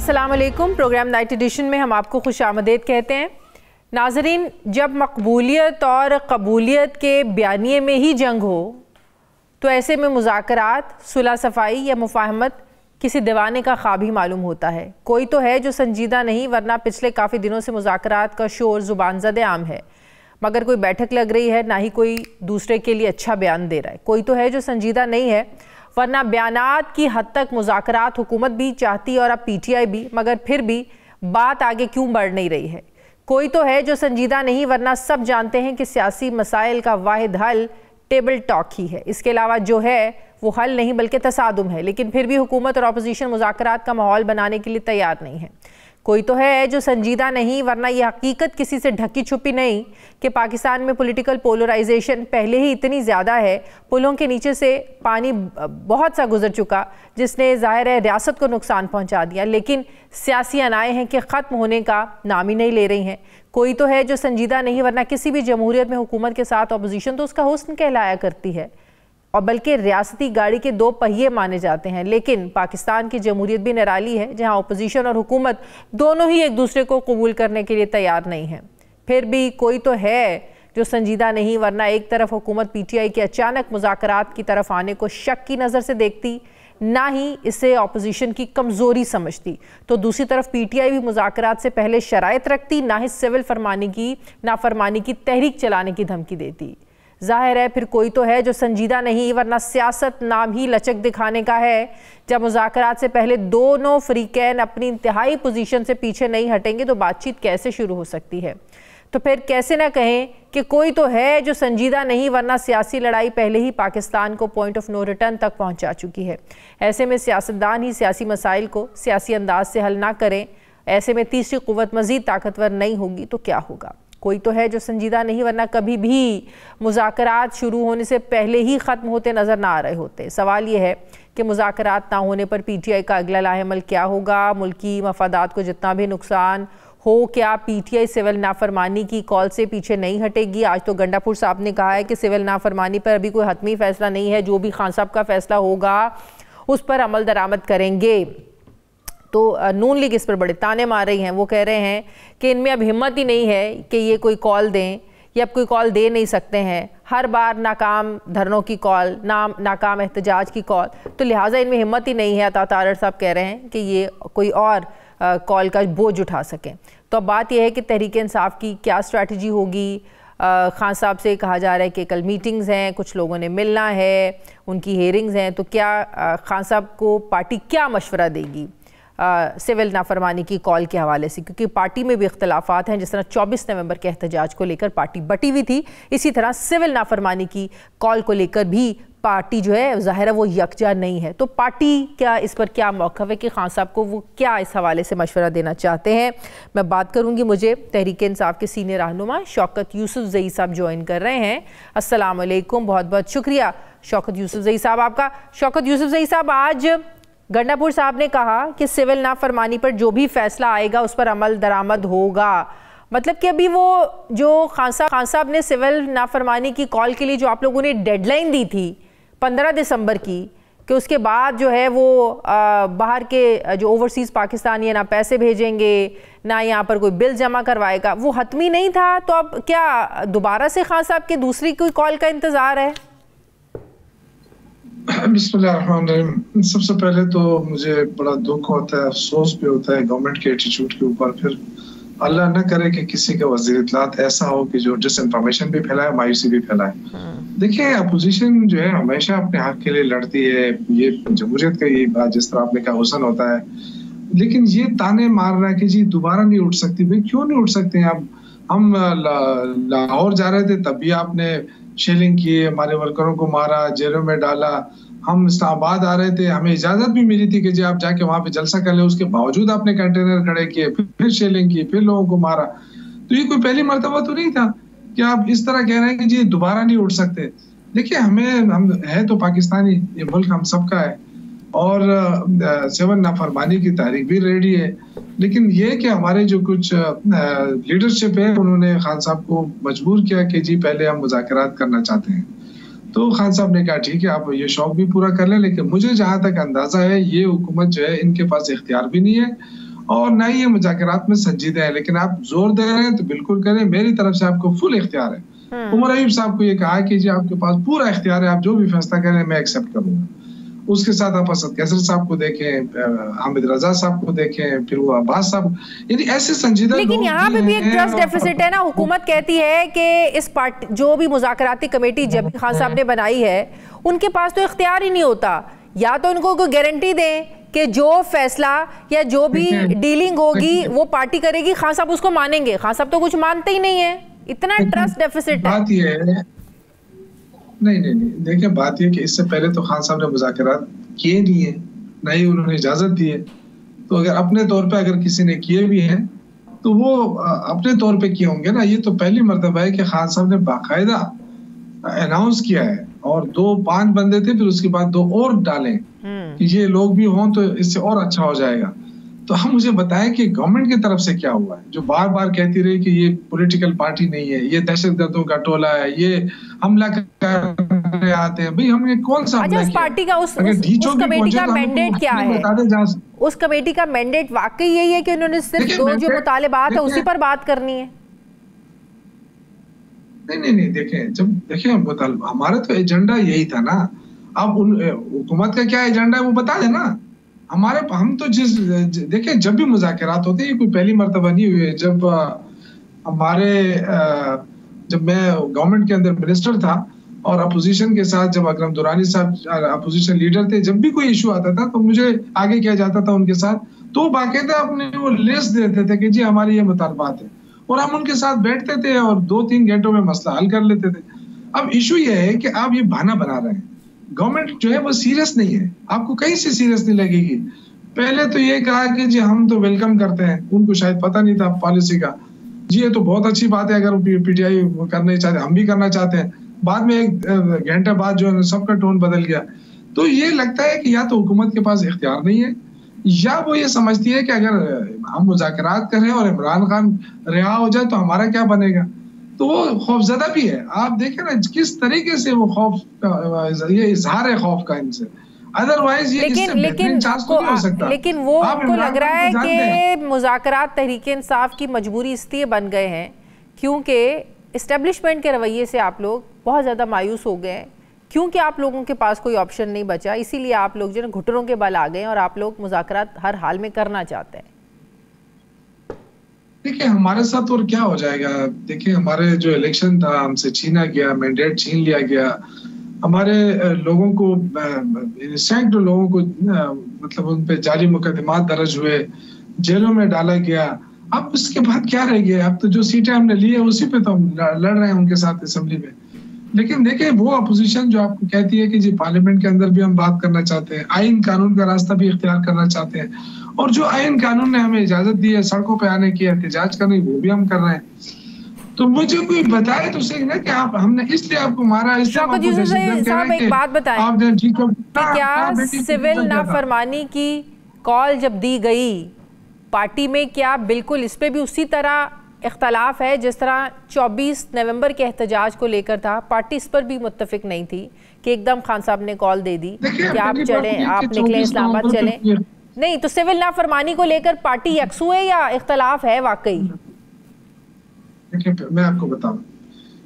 अस्सलाम वालेकुम। Programme night addition में हम आपको खुश आमदीद कहते हैं। नाजरीन, जब मकबूलियत और कबूलियत के बयानिए में ही जंग हो तो ऐसे में मुज़ाकरात, सुलह सफ़ाई या मुफाहमत किसी दीवाने का ख्वाब ही मालूम होता है। कोई तो है जो संजीदा नहीं, वरना पिछले काफ़ी दिनों से मुज़ाकरात का शोर ज़ुबान ज़दे आम है, मगर कोई बैठक लग रही है, ना ही कोई दूसरे के लिए अच्छा बयान दे रहा है। कोई तो है जो संजीदा नहीं है, वरना बयानात की हद तक मुज़ाकरात हुकूमत भी चाहती और अब PTI भी, मगर फिर भी बात आगे क्यों बढ़ नहीं रही है। कोई तो है जो संजीदा नहीं, वरना सब जानते हैं कि सियासी मसाइल का वाहिद हल टेबल टॉक ही है। इसके अलावा जो है वो हल नहीं बल्कि तसादुम है, लेकिन फिर भी हुकूमत और अपोजिशन मुज़ाकरात का माहौल बनाने के लिए तैयार नहीं है। कोई तो है जो संजीदा नहीं, वरना यह हकीकत किसी से ढकी छुपी नहीं कि पाकिस्तान में पॉलिटिकल पोलराइजेशन पहले ही इतनी ज़्यादा है, पुलों के नीचे से पानी बहुत सा गुजर चुका, जिसने ज़ाहिर है रियासत को नुकसान पहुंचा दिया, लेकिन सियासी अनाए हैं कि ख़त्म होने का नाम ही नहीं ले रही हैं। कोई तो है जो संजीदा नहीं, वरना किसी भी जमहूरियत में हुकूमत के साथ अपोजिशन तो उसका हुस्न कहलाया करती है और बल्कि रियासती गाड़ी के दो पहिए माने जाते हैं। लेकिन पाकिस्तान की जमहूरियत भी निराली है, जहां अपोजिशन और हुकूमत दोनों ही एक दूसरे को कबूल करने के लिए तैयार नहीं है। फिर भी कोई तो है जो संजीदा नहीं, वरना एक तरफ हुकूमत PTI के अचानक मुज़ाकरात की तरफ आने को शक की नज़र से देखती, ना ही इसे अपोजिशन की कमज़ोरी समझती, तो दूसरी तरफ PTI भी मुज़ाकरात से पहले शराइत रखती, ना ही सिविल नाफरमानी की तहरीक चलाने की धमकी देती। जाहिर है फिर कोई तो है जो संजीदा नहीं, वरना सियासत नाम ही लचक दिखाने का है। जब मुज़ाकरात से पहले दोनों फ़रीक़ैन अपनी इंतहाई पोजीशन से पीछे नहीं हटेंगे तो बातचीत कैसे शुरू हो सकती है। तो फिर कैसे ना कहें कि कोई तो है जो संजीदा नहीं, वरना सियासी लड़ाई पहले ही पाकिस्तान को पॉइंट ऑफ नो रिटर्न तक पहुँचा चुकी है। ऐसे में सियासतदान ही सियासी मसाइल को सियासी अंदाज से हल ना करें, ऐसे में तीसरी क़ुव्वत मज़ीद ताकतवर नहीं होगी तो क्या होगा। कोई तो है जो संजीदा नहीं, वरना कभी भी मुज़ाकरात शुरू होने से पहले ही ख़त्म होते नज़र ना आ रहे होते। सवाल ये है कि मुज़ाकरात ना होने पर PTI का अगला लाहेमल क्या होगा। मुल्की मफादात को जितना भी नुकसान हो, क्या PTI सिविल नाफरमानी की कॉल से पीछे नहीं हटेगी। आज तो गंडापुर साहब ने कहा है कि सिविल नाफरमानी पर अभी कोई हतमी फ़ैसला नहीं है, जो भी खान साहब का फ़ैसला होगा उस पर अमल दरामद करेंगे। तो नून लीग इस पर बड़े ताने मार रही हैं। वो कह रहे हैं कि इनमें अब हिम्मत ही नहीं है कि ये कोई कॉल दें, या अब कोई कॉल दे नहीं सकते हैं। हर बार नाकाम धरनों की कॉल, नाकाम एहतजाज की कॉल, तो लिहाजा इनमें हिम्मत ही नहीं है। अता तारड़ साहब कह रहे हैं कि ये कोई और कॉल का बोझ उठा सकें। तो अब बात यह है कि तहरीक इंसाफ की क्या स्ट्रैटेजी होगी। खान साहब से कहा जा रहा है कि कल मीटिंग्स हैं, कुछ लोगों ने मिलना है, उनकी हेयरिंग्स हैं, तो क्या खान साहब को पार्टी क्या मशवरा देगी सिविल नाफरमानी की कॉल के हवाले से, क्योंकि पार्टी में भी इख्तलाफात हैं। जिस तरह 24 नवंबर के एहतजाज को लेकर पार्टी बटी हुई थी, इसी तरह सिविल नाफरमानी की कॉल को लेकर भी पार्टी जो है ज़ाहिर है वो यकजा नहीं है। तो पार्टी क्या इस पर क्या मौक़िफ़ है कि खान साहब को वो क्या इस हवाले से मशवरा देना चाहते हैं। मैं बात करूँगी, मुझे तहरीक इंसाफ के सीनियर रहनुमा शौकत यूसुफ़ज़ई साहब ज्वाइन कर रहे हैं। अस्सलाम वालेकुम, बहुत बहुत शुक्रिया शौकत यूसुफ़ज़ई साहब आपका। शौकत यूसुफ़ज़ई साहब, आज गंडापुर साहब ने कहा कि सिविल नाफरमानी पर जो भी फैसला आएगा उस पर अमल दरामद होगा। मतलब कि अभी वो जो खान साहब ने सिविल नाफरमानी की कॉल के लिए जो आप लोगों ने डेडलाइन दी थी 15 दिसंबर की, कि उसके बाद जो है वो बाहर के जो ओवरसीज़ पाकिस्तानी है ना पैसे भेजेंगे ना यहाँ पर कोई बिल जमा करवाएगा, वो हतमी नहीं था। तो अब क्या दोबारा से खान साहब के दूसरी कोई कॉल का इंतज़ार है? बिस्मिल्लाहिर्रहमानिर्रहीम। सबसे पहले तो मुझे बड़ा दुख होता है, अफसोस भी होता है गवर्नमेंट के एटीट्यूड के ऊपर। फिर अल्लाह न करे कि किसी का वज़ीर इत्तलात ऐसा हो कि जो डिसइंफॉर्मेशन भी फैलाए, मायूसी भी फैलाए। देखिए, अपोजिशन जो है हमेशा अपने हक के लिए लड़ती है, ये जमहूरियत का ये जिस तरह आपने कहा हुसन होता है, लेकिन ये ताने मार रहा है कि जी दोबारा नहीं उठ सकती। भाई क्यों नहीं उठ सकते हैं? अब हम लाहौर जा रहे थे तब भी आपने शेलिंग की, हमारे वर्करों को मारा, जेलों में डाला। हम इस्लामाबाद आ रहे थे, हमें इजाजत भी मिली थी कि जी आप जाके वहां पे जलसा कर ले, उसके बावजूद आपने कंटेनर खड़े किए, फिर शेलिंग की, फिर लोगों को मारा। तो ये कोई पहली मर्तबा तो नहीं था कि आप इस तरह कह रहे हैं कि जी दोबारा नहीं उठ सकते। देखिए, हम है तो पाकिस्तानी, ये मुल्क हम सबका है और सिविल नाफरमानी की तारीख भी रेडी है, लेकिन ये कि हमारे जो कुछ लीडरशिप है उन्होंने खान साहब को मजबूर किया कि जी पहले हम मुज़ाकरात करना चाहते हैं। तो खान साहब ने कहा ठीक है, आप ये शौक भी पूरा कर लें, लेकिन मुझे जहां तक अंदाजा है ये हुकूमत जो है इनके पास इख्तियार भी नहीं है और ना ही ये मुज़ाकरात में संजीदा है। लेकिन आप जोर दे रहे हैं तो बिल्कुल करें, मेरी तरफ से आपको फुल इख्तियार है। उमर अयूब साहब को ये कहा कि जी आपके पास पूरा इख्तियार है, आप जो भी फैसला करें मैं एक्सेप्ट करूंगा। उसके साथ आप असद कैसर साहब को देखें, हामिद रजा साहब को देखें, फिर वो अब्बास साहब, यानी ऐसे संजीदा। लेकिन यहाँ पे भी एक ट्रस्ट डेफिसिट है ना। हुकूमत कहती है कि इस पार्टी जो भी मुज़ाकराती कमेटी जबीर खान साहब ने बनाई है उनके पास तो इख्तियार ही नहीं होता। या तो उनको कोई गारंटी दें कि जो फैसला या जो भी डीलिंग होगी वो पार्टी करेगी, खान साहब उसको मानेंगे। खान साहब तो कुछ मानते ही नहीं है, इतना ट्रस्ट डेफिसिट है। बात ये है, नहीं देखिए बात ये कि इससे पहले तो खान साहब ने मुज़ाकरात किए नहीं है, ना ही उन्होंने इजाजत दी है। तो अगर अपने तौर पे अगर किसी ने किए भी हैं तो वो अपने तौर पे किए होंगे ना। ये तो पहली मर्तबा है कि खान साहब ने बाकायदा अनाउंस किया है, और 5 बंदे थे, फिर उसके बाद 2 और डाले कि ये लोग भी हों तो इससे और अच्छा हो जाएगा। तो हम मुझे बताएं कि गवर्नमेंट की तरफ से क्या हुआ है, जो बार बार कहती रही कि ये पॉलिटिकल पार्टी नहीं है, ये दहशतगर्दों का टोला है, ये हमला करने आते हैं। भाई हमने कौन सा हमला किया? पार्टी का उस कमेटी का मैंडेट क्या है? उस कमेटी का मैंडेट वाकई यही है कि उन्होंने सिर्फ 2 जो मुतालिबात है उसी पर बात करनी है? नहीं देखिए हमारा तो एजेंडा यही था ना। अब हुकूमत का क्या एजेंडा है वो बता देना। हम तो देखिए जब भी मुज़ाकरात होते हैं, ये कोई पहली मर्तबा नहीं हुई है। जब मैं गवर्नमेंट के अंदर मिनिस्टर था और अपोजिशन के साथ, जब अकरम दुरानी साहब अपोजिशन लीडर थे, जब भी कोई इशू आता था तो मुझे आगे किया जाता था उनके साथ, तो बाकायदा अपने वो लिस्ट देते थे कि जी हमारी ये मुतालबात है, और हम उनके साथ बैठते थे और 2-3 घंटों में मसला हल कर लेते थे। अब इशू ये है कि आप ये बहाना बना रहे हैं। गवर्नमेंट जो है वो सीरियस नहीं है, आपको कहीं से सीरियस नहीं लगेगी। पहले तो ये कहा कि जी हम तो वेलकम करते हैं, उनको शायद पता नहीं था पॉलिसी का। जी ये तो बहुत अच्छी बात है, अगर पीटीआई करना चाहते, हम भी करना चाहते हैं। बाद में 1 घंटे बाद जो है सबका टोन बदल गया। तो ये लगता है कि या तो हुकूमत के पास इख्तियार नहीं है, या वो ये समझती है कि अगर हम मुज़ाकरात करें और इमरान खान रिहा हो जाए तो हमारा क्या बनेगा। तो वो खौफजदा भी है। आप देखें ना किस तरीके से वो खौफ, ये इजहार है खौफ का इनसे। अदरवाइज ये लेकिन वो आपको लग रहा है कि मुज़ाकरात तहरीक इंसाफ की मजबूरी इसलिए बन गए हैं क्योंकि इस्टेब्लिशमेंट के रवैये से आप लोग बहुत ज़्यादा मायूस हो गए हैं, क्योंकि आप लोगों के पास कोई ऑप्शन नहीं बचा, इसीलिए आप लोग जो है घुटनों के बल आ गए और आप लोग मुज़ाकरात हर हाल में करना चाहते हैं। देखिए हमारे साथ और क्या हो जाएगा। देखिए हमारे जो इलेक्शन था हमसे छीना गया, मैंडेट छीन लिया गया। हमारे लोगों को, सैकड़ों लोगों को मतलब उन पे जाली मुकदमात दर्ज हुए, जेलों में डाला गया। अब उसके बाद क्या रह गया? अब तो जो सीटें हमने ली है उसी पे तो हम लड़ रहे हैं उनके साथ असेंबली में। लेकिन देखिए वो अपोजिशन जो आपको कहती है कि जी पार्लियामेंट के अंदर भी हम बात करना चाहते हैं, आइन कानून का रास्ता भी इख्तियार करना चाहते हैं, और जो आइन कानून ने हमें इजाजत दी है सड़कों पे आने की, एहतजाज करने की, वो भी हम कर रहे हैं। तो मुझे कोई बताए तो सही ना कि आप, हमने इसलिए आपको मारा, इसलिए साहब एक बात बताएं, क्या सिविल नाफरमानी की कॉल जब दी गई पार्टी में, क्या बिल्कुल इस पे भी उसी तरह इख्तलाफ है जिस तरह 24 नवंबर के एहतजाज को लेकर था? पार्टी इस पर भी मुत्तफिक नहीं थी कि एकदम खान साहब ने कॉल दे दी कि आप चलें, आप निकलें, इस्लामाबाद चलें। नहीं तो सिविल नाफरमानी को लेकर पार्टी यकसू है या इख्तलाफ है वाकई? देखिए मैं आपको बताऊं,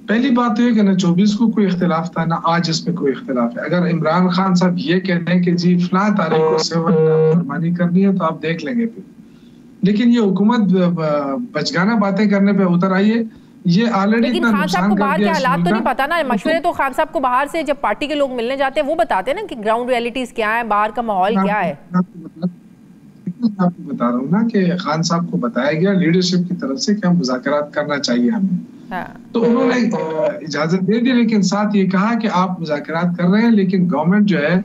पहली बात तो ये कि ना 24 को कोई इख्तिलाफ था ना आज इसमें कोई इख्तिलाफ है। अगर इमरान खान साहब ये कहते हैं कि जी फलां तारीख को सिविल नाफरमानी करनी है तो आप देख लेंगे फिर। लेकिन ये हुकूमत बचगाना बातें करने पे उतर आई है। ये ऑलरेडी, लेकिन खान साहब को बाहर के हालात तो नहीं पता ना। मशवरे तो खान साहब को बाहर से जब पार्टी के लोग मिलने जाते हैं वो बताते हैं ना कि ग्राउंड रियलिटीज क्या है, बाहर का माहौल क्या है। आपको बता रहा हूँ ना कि खान साहब को बताया गया लीडरशिप की तरफ से कि हम मुज़ाकरात करना चाहिए हमें। तो उन्होंने इजाजत दे दी, लेकिन साथ ये कहा कि आप मुज़ाकरात कर रहे हैं लेकिन गवर्नमेंट जो है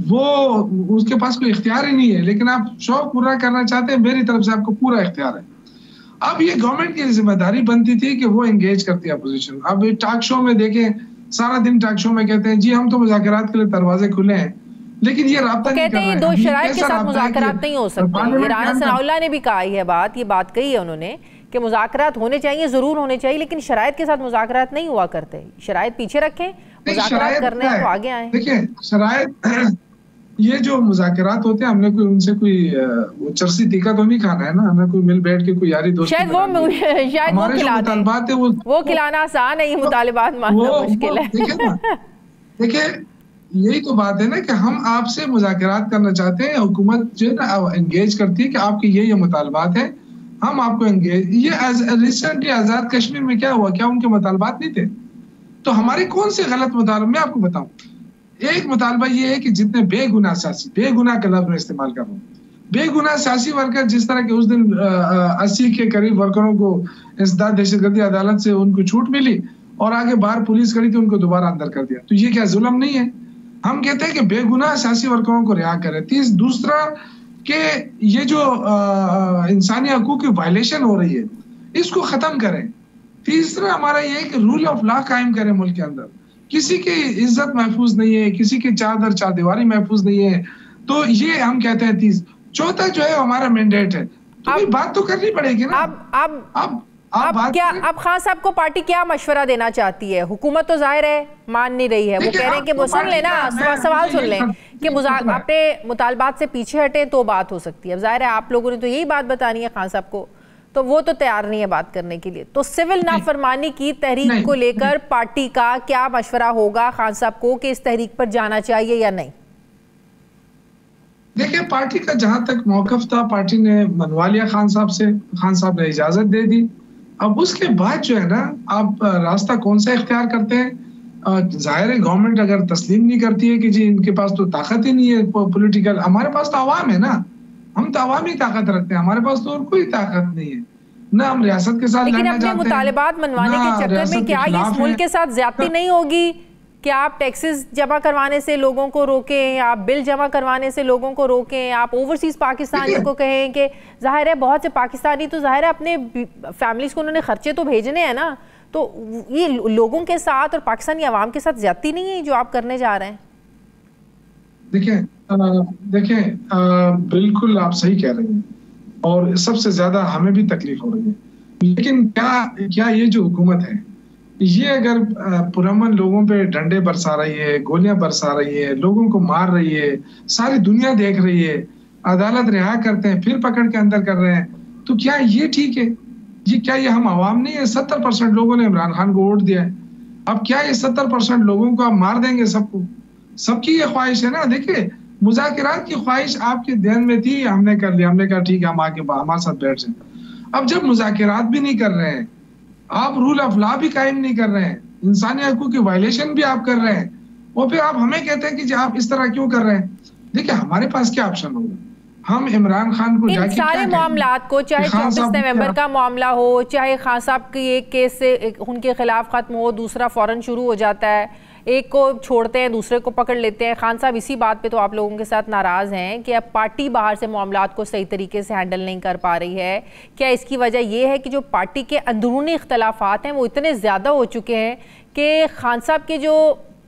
वो उसके पास कोई इख्तियार ही नहीं है, लेकिन आप शौक पूरा करना चाहते हैं, मेरी तरफ से आपको पूरा इख्तियार है। अब ये गवर्नमेंट की जिम्मेदारी बनती थी कि वो एंगेज करती है अपोजिशन। अब टॉक शो में देखें, सारा दिन टॉक शो में कहते हैं जी हम तो मुज़ाकरात के लिए दरवाजे खुले हैं, लेकिन ये राब्ता नहीं कर रहे हैं। दो शराइत के साथ मुज़ाकरात नहीं हो सकते। ये राना सनाउल्लाह ने भी कहा है ये बात कही है उन्होंने कि मुज़ाकरात होने चाहिए, जरूर होने चाहिए, लेकिन शराइत के साथ मुज़ाकरात नहीं हुआ करते। शराइत पीछे रखें, मुज़ाकरात करने तो आगे आए। देखिए ये जो मुज़ाकरात होते हैं, हमने कोई उनसे कोई वो चरसी तीखा तो नहीं खाना है ना, हमें कोई मिल बैठ के कोई यारी दोस्ती शायद वो मुतालबात है वो खिलाना आसान है, ये मुतालबात मानना मुश्किल है। देखिए यही तो बात है ना कि हम आपसे मुज़ाकरात करना चाहते हैं, हुकूमत जो है ना एंगेज करती है कि आपके ये मुतालबात है, हम आपको एंगेज। ये रिसेंटली आज़ाद कश्मीर में क्या हुआ, क्या उनके मुतालबात नहीं थे? तो हमारे कौन से गलत मुतालबा, मैं आपको बताऊं, एक मुतालबा ये है कि जितने बेगुनाह सियासी, बेगुनाह का लफ्ज़ मैं इस्तेमाल कर रहा हूँ, बेगुनाह सियासी वर्कर, जिस तरह के उस दिन 80 के करीब वर्करों को इंसदाद दहशतगर्दी अदालत से उनको छूट मिली और आगे बाहर पुलिस खड़ी थी, उनको दोबारा अंदर कर दिया, तो ये क्या जुल्म नहीं है? हम कहते हैं कि बेगुनाह सियासी वर्करों को रिहा करें। दूसरा कि ये जो इंसानी हकूक की वायलेशन हो रही है, इसको खत्म करें। तीसरा हमारा ये है कि रूल ऑफ लॉ कायम करें मुल्क के अंदर, किसी की इज्जत महफूज नहीं है, किसी की चादर चारदीवारी महफूज नहीं है, तो ये हम कहते हैं। चौथा जो है हमारा मैंडेट है, तो बात तो करनी पड़ेगी ना। अब खान साहब को पार्टी क्या मशवरा देना चाहती है? हुकूमत तो जाहिर है मान नहीं रही है, वो कह रहे हैं कि वो सुन लेना, सवाल सुन लें कि अपने मुतालबात से पीछे हटें तो बात हो सकती है। अब जाहिर है आप लोगों ने तो यही बात बतानी है खान साहब को, तो वो तो तैयार नहीं है बात करने के लिए। तो सिविल नाफरमानी की तहरीक को लेकर पार्टी का क्या मशवरा होगा खान साहब को कि इस तहरीक पर जाना चाहिए या नहीं? देखिए पार्टी का जहां तक मौकफ था, पार्टी ने मनवा लिया खान साहब से, खान साहब ने इजाजत दे दी। अब उसके बाद जो है ना, आप रास्ता कौन सा इख्तियार करते हैं? जाहिर है गवर्नमेंट अगर तस्लीम नहीं करती है कि जी इनके पास तो ताकत ही नहीं है पॉलिटिकल, हमारे पास तो अवाम है ना, हम तो अवामी ताकत रखते हैं, हमारे पास तो और कोई ताकत नहीं है ना, हम रियासत के साथ लड़ना चाहते हैं। मुतालिबात मनवाने के चक्कर में क्या ये इस मुल्क के साथ ज्यादती नहीं होगी? क्या आप टैक्सेस जमा करवाने से लोगों को रोकें, आप बिल जमा करवाने से लोगों को रोकें, आप ओवरसीज पाकिस्तानियों को कहें कि जाहिर है बहुत से पाकिस्तानी तो जाहिर है अपने फैमिलीज को उन्होंने खर्चे तो भेजने हैं ना, तो ये लोगों के साथ और पाकिस्तानी अवाम के साथ ज्यादती नहीं है जो आप करने जा रहे हैं? देखिए बिल्कुल आप सही कह रहे हैं और सबसे ज्यादा हमें भी तकलीफ हो रही है, लेकिन क्या ये जो हुकूमत है ये अगर पुरअमन लोगों पे डंडे बरसा रही है, गोलियां बरसा रही है, लोगों को मार रही है, सारी दुनिया देख रही है, अदालत रिहा करते हैं फिर पकड़ के अंदर कर रहे हैं, तो क्या ये ठीक है? क्या ये हम आवाम नहीं है? 70% लोगों ने इमरान खान को वोट दिया है, अब क्या ये 70% लोगों को आप मार देंगे? सबको, सबकी ये ख्वाहिश है ना। देखिए मुज़ाकरात की ख्वाहिश आपके ध्यान में थी, हमने कर लिया, हमने कहा ठीक है हम आके हमारे साथ बैठ जाए। अब जब मुज़ाकरात भी नहीं कर रहे हैं, आप रूल ऑफ लॉ भी कायम नहीं कर रहे हैं, इंसानी हकूक़ की वायलेशन भी आप कर रहे हैं, और फिर आप हमें कहते हैं कि जी आप इस तरह क्यों कर रहे हैं? देखिए हमारे पास क्या ऑप्शन होगा? हम इमरान खान को इन सारे मामलात को, चाहे 24 नवंबर का मामला हो, चाहे खान साहब की एक केस से उनके खिलाफ खत्म हो, दूसरा फौरन शुरू हो जाता है, एक को छोड़ते हैं दूसरे को पकड़ लेते हैं। खान साहब इसी बात पे तो आप लोगों के साथ नाराज़ हैं कि अब पार्टी बाहर से मामलात को सही तरीके से हैंडल नहीं कर पा रही है। क्या इसकी वजह ये है कि जो पार्टी के अंदरूनी इख्तलाफात हैं वो इतने ज़्यादा हो चुके हैं कि खान साहब के जो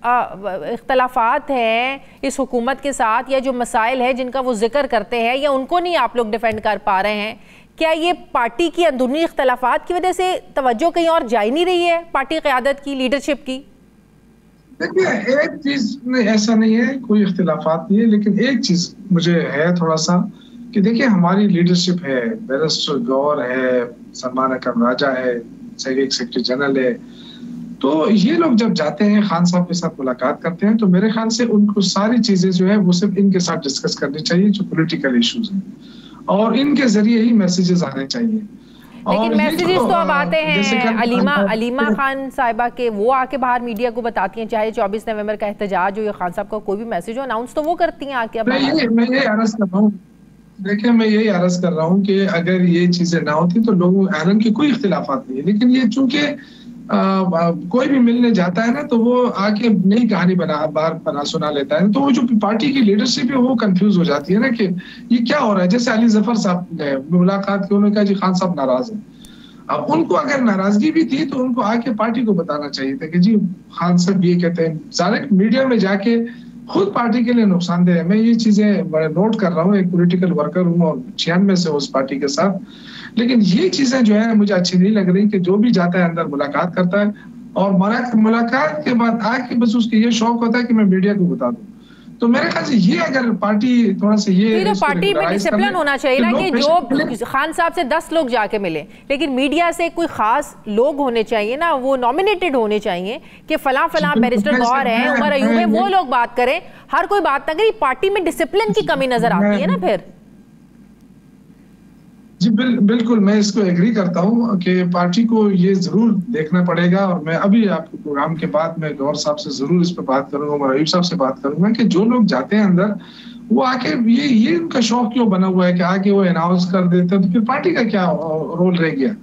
इख्तलाफात हैं इस हुकूमत के साथ, या जो मसाइल है जिनका वो जिक्र करते हैं, या उनको नहीं आप लोग डिफेंड कर पा रहे हैं? क्या ये पार्टी की अंदरूनी इख्तलाफात की वजह से तवज्जो कहीं और जा ही नहीं रही है पार्टी क़यादत की, लीडरशिप की? देखिए एक चीज में ऐसा नहीं है, कोई इख्तिलाफात नहीं है, लेकिन एक चीज मुझे है थोड़ा सा कि देखिए हमारी लीडरशिप है, बैरिस्टर गौर है, सलमान अकरम राजा है, सेक्रेटरी जनरल है, तो ये लोग जब जाते हैं खान साहब के साथ मुलाकात करते हैं तो मेरे ख्याल से उनको सारी चीजें जो है वो सिर्फ इनके साथ डिस्कस करनी चाहिए जो पॉलिटिकल इश्यूज हैं, और इनके जरिए ही मैसेजेस आने चाहिए। लेकिन मैसेजेस तो अब आते हैं अलीमा खान साहिबा के, वो आके बाहर मीडिया को बताती हैं, चाहे 24 नवंबर का एहतजाज हो या खान साहब का कोई भी मैसेज हो, अनाउंस तो वो करती हैं आके। मैं ये अर्ज कर रहा हूँ, देखिए मैं यही अर्ज कर रहा हूँ कि अगर ये चीजें ना होती तो लोगों आलम की कोई इख्तिलाफात नहीं है, लेकिन ये चूंकि कोई भी मिलने जाता है ना तो वो आके नई कहानी बना सुना लेता है, तो वो जो पार्टी की लीडरशिप है वो कंफ्यूज हो जाती है ना कि ये क्या हो रहा है। जैसे अली जफर साहब ने मुलाकात की, उन्होंने कहा जी खान साहब नाराज है। अब उनको अगर नाराजगी भी थी तो उनको आके पार्टी को बताना चाहिए था कि जी खान साहब ये कहते हैं, सारे मीडिया में जाके खुद पार्टी के लिए नुकसानदेह है। मैं ये चीजें बड़े नोट कर रहा हूँ, एक पॉलिटिकल वर्कर हूँ और 96 से उस पार्टी के साथ, लेकिन ये चीजें जो है मुझे अच्छी नहीं लग रही कि जो भी जाता है अंदर मुलाकात करता है और मुलाकात के बाद आके बस उसकी ये शौक होता है कि मैं मीडिया को बता दूं। तो मेरे ख्याल से ये अगर पार्टी थोड़ा सा ये तो पार्टी में डिसिप्लिन होना चाहिए ना कि जो खान साहब से 10 लोग जाके मिले, लेकिन मीडिया से कोई खास लोग होने चाहिए ना, वो नॉमिनेटेड होने चाहिए कि फला फला बैरिस्टर गौर है, उमर अयूब है, वो लोग बात करें, हर कोई बात ना करे। पार्टी में डिसिप्लिन की कमी नजर आती है ना फिर। जी बिल्कुल, मैं इसको एग्री करता हूँ कि पार्टी को ये जरूर देखना पड़ेगा, और मैं अभी आपके प्रोग्राम के बाद मैं गौर साहब से जरूर इस पर बात करूंगा, उमर अयूब साहब से बात करूंगा कि जो लोग जाते हैं अंदर वो आके ये उनका शौक क्यों बना हुआ है कि आके वो अनाउंस कर देते हैं, तो फिर पार्टी का क्या रोल रह गया।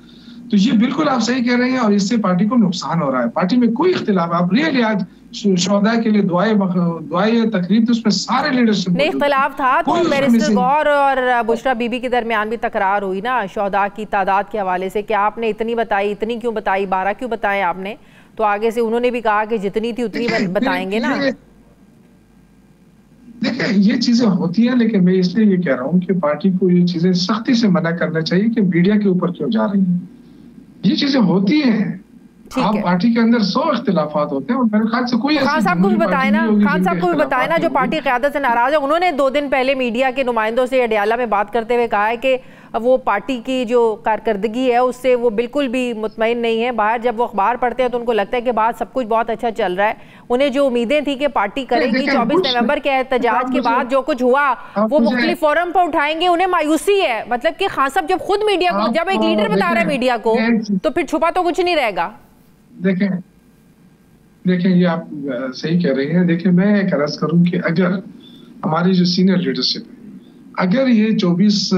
तो ये बिल्कुल आप सही कह रहे हैं, और इससे पार्टी को नुकसान हो रहा है। पार्टी में कोई इख्तिलाफ, आप रियली आज शोहदा के लिए दुआएं तकरीब तो उसमें सारे लीडरशिप नहीं इख्तिलाफ था, तो बैरिस्टर गौर और बुशरा बीबी के दरमियान भी तकरार हुई ना शोहदा की तादाद के हवाले से कि आपने इतनी बताई, इतनी क्यों बताई, 12 क्यों बताए आपने। तो आगे से उन्होंने भी कहा कि जितनी थी उतनी बताएंगे ना। देखिए ये चीजें होती हैं, लेकिन मैं इसलिए ये कह रहा हूँ कि पार्टी को ये चीजें सख्ती से मना करना चाहिए कि मीडिया के ऊपर क्यों जा रही हैं। ये चीजें होती हैं, आप पार्टी के अंदर 100 इख्तिलाफात होते हैं, और मेरे ख्याल से कोई खान साहब को भी बताया ना, खान साहब को भी बताया ना जो पार्टी क़यादत से नाराज है। उन्होंने 2 दिन पहले मीडिया के नुमाइंदों से अडयाला में बात करते हुए कहा है कि वो पार्टी की जो कारकर्दगी है उससे वो बिल्कुल भी मुतमईन नहीं है। बाहर जब वो अखबार पढ़ते हैं तो उनको लगता है कि बाहर सब कुछ बहुत अच्छा चल रहा है। उन्हें जो उम्मीदें थी कि पार्टी करेगी 24 नवंबर के एहतजाज के बाद जो कुछ हुआ वो मुख्तलिफ फोरम पर उठाएंगे, उन्हें मायूसी है। मतलब कि खान साहब जब खुद मीडिया को, जब एक लीडर बता रहा है मीडिया को, तो फिर छुपा तो कुछ नहीं रहेगा। देखें ये आप सही कह रही हैं। देखिए मैं एक अर्ज करूं कि अगर हमारी जो सीनियर लीडरशिप है, अगर ये 24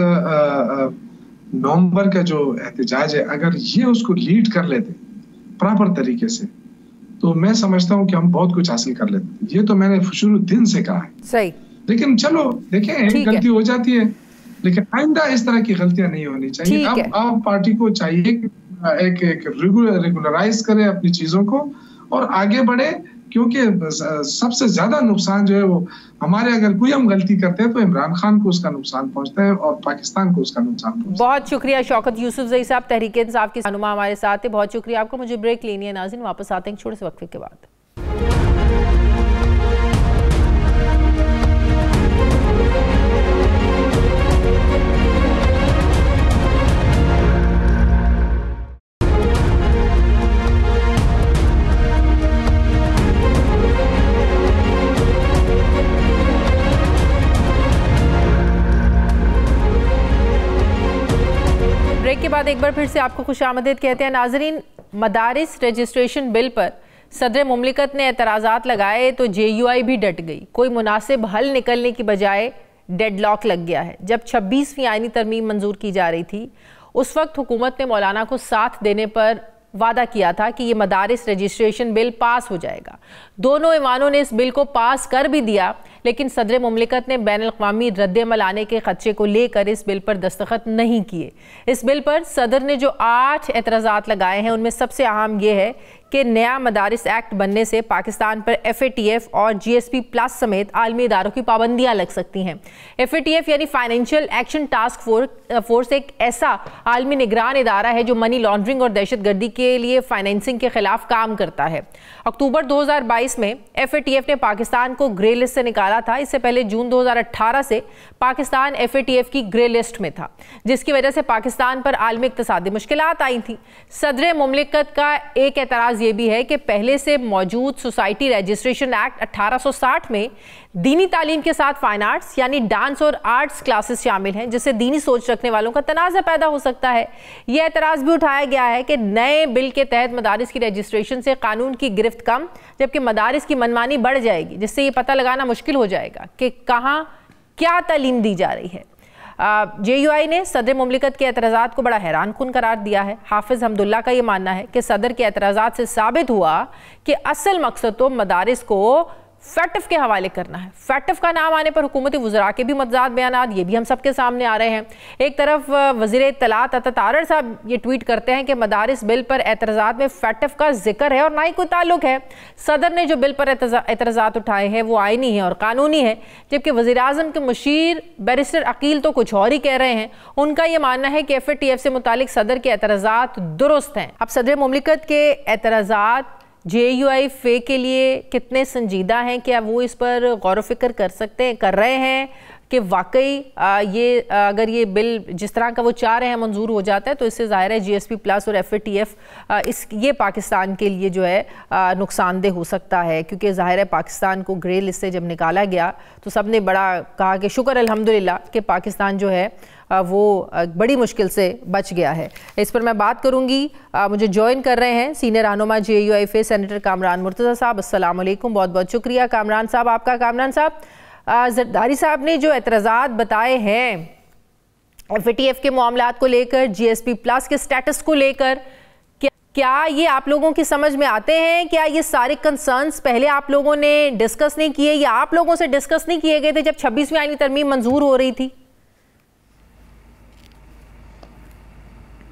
नवंबर का जो एहतजाज है, अगर ये उसको लीड कर लेते प्रॉपर तरीके से, तो मैं समझता हूं कि हम बहुत कुछ हासिल कर लेते। ये तो मैंने शुरू दिन से कहा है, सही। लेकिन चलो देखें, एक गलती हो जाती है, लेकिन आइंदा इस तरह की गलतियां नहीं होनी चाहिए। अब पार्टी को चाहिए एक रेगुलराइज करे अपनी चीजों को और आगे बढ़े, क्योंकि सबसे ज्यादा नुकसान जो है वो हमारे, अगर कोई हम गलती करते हैं तो इमरान खान को उसका नुकसान पहुंचता है और पाकिस्तान को उसका नुकसान पहुंचता है। बहुत शुक्रिया शौकत यूसुफजई साहब, तहरीक इंसाफ के रहनुमा हमारे साथ थे। बहुत शुक्रिया आपको। मुझे ब्रेक लेनी है नाज़रीन, वापस आते हैं छोटे से वक्फे के बाद। ब्रेक के बाद एक बार फिर से आपको खुशामदीद कहते हैं नाजरीन। मदारिस रजिस्ट्रेशन बिल पर सदर मुमलिकत ने एतराज़ात लगाए तो JUI भी डट गई। कोई मुनासिब हल निकलने की बजाय डेडलॉक लग गया है। जब 26वीं आईनी तरमीम मंजूर की जा रही थी उस वक्त हुकूमत ने मौलाना को साथ देने पर वादा किया था कि ये मदारिस रजिस्ट्रेशन बिल पास हो जाएगा। दोनों ईवानों ने इस बिल को पास कर भी दिया, लेकिन सदर मुमलिकत ने बैन अल-अक़वामी रद्द-ए-अमल आने के खदशे को लेकर इस बिल पर दस्तखत नहीं किए। इस बिल पर सदर ने जो 8 एतराज़ात लगाए हैं उनमें सबसे अहम ये है कि नया मदारिस एक्ट बनने से पाकिस्तान पर FATF और GSP+ समेत आलमी इदारों की पाबंदियां लग सकती हैं। FATF यानी फाइनेंशियल एक्शन टास्क फोर्स एक ऐसा आलमी निगरान इदारा है जो मनी लॉन्ड्रिंग और दहशतगर्दी के लिए फाइनेंसिंग के खिलाफ काम करता है। अक्टूबर 2022 में FATF ने पाकिस्तान को ग्रे लिस्ट से निकाला था। इससे पहले जून 2018 से पाकिस्तान FATF की ग्रे लिस्ट में था, जिसकी वजह से पाकिस्तान पर आलमी इक्तिसादी मुश्किलात आई थी। सदर मुमलिकत का एक एतराज़ ये भी है कि पहले से मौजूद सोसाइटी रजिस्ट्रेशन एक्ट 1860 में दीनी तालीम के साथ फाइन आर्ट्स यानी डांस और आर्ट्स क्लासेस शामिल हैं, जिससे दीनी सोच रखने वालों का तनाज़ा पैदा हो सकता है। यह एतराज़ भी उठाया गया है कि नए बिल के तहत मदारिस की रजिस्ट्रेशन से कानून की गिरफ्त कम, जबकि मदारिस की मनमानी बढ़ जाएगी, जिससे ये पता लगाना मुश्किल हो जाएगा कि कहाँ क्या तालीम दी जा रही है। JUI ने सदर मुमलिकत के एतराज़ात को बड़ा हैरान कुन करार दिया है। हाफिज़ हमदुल्ला का ये मानना है कि सदर के एतराज़ात से साबित हुआ कि असल मकसद तो मदारिस को FATF के हवाले करना है। FATF का नाम आने पर हुकूमती वज़रा के भी मतज़ाद बयानात ये भी हम सबके सामने आ रहे हैं। एक तरफ वज़ीर इत्तलात अता तारड़ साहब ये ट्वीट करते हैं कि मदारिस बिल पर एतराज़ात में FATF का जिक्र है और ना ही कोई ताल्लुक है। सदर ने जो बिल पर एतराज़ात उठाए हैं वो आइनी है और कानूनी है, जबकि वज़ीर आज़म के मुशीर बैरिस्टर अकील तो कुछ और ही कह रहे हैं। उनका ये मानना है कि FATF से मुतालिक सदर के एतराज़ात दुरुस्त हैं। अब सदर मुमलिकत के एतराज़ात JUIFA के लिए कितने संजीदा हैं? क्या वो इस पर गौर व फिक्र कर सकते हैं, कर रहे हैं कि वाकई ये अगर ये बिल जिस तरह का वो चाह रहे हैं मंजूर हो जाता है तो इससे ज़ाहिर है GSP प्लस और FATF ये पाकिस्तान के लिए जो है नुकसानदेह हो सकता है, क्योंकि ज़ाहिर है पाकिस्तान को ग्रे लिस्ट से जब निकाला गया तो सब ने बड़ा कहा कि शुक्र अल्हम्दुलिल्लाह कि पाकिस्तान जो है वो बड़ी मुश्किल से बच गया है। इस पर मैं बात करूंगी। मुझे ज्वाइन कर रहे हैं सीनियर रहनुमा JUIFA सेनेटर कामरान मुर्तज़ा साहब। अस्सलाम वालेकुम, बहुत बहुत शुक्रिया कामरान साहब आपका। कामरान साहब, जरदारी साहब ने जो एतराज़ात बताए हैं FATF के मामलात को लेकर, GSP प्लस के स्टेटस को लेकर, क्या ये आप लोगों की समझ में आते हैं? क्या ये सारे कंसर्न्स पहले आप लोगों ने डिस्कस नहीं किए या आप लोगों से डिस्कस नहीं किए गए थे जब 26वीं आईनी तरमीम मंजूर हो रही थी?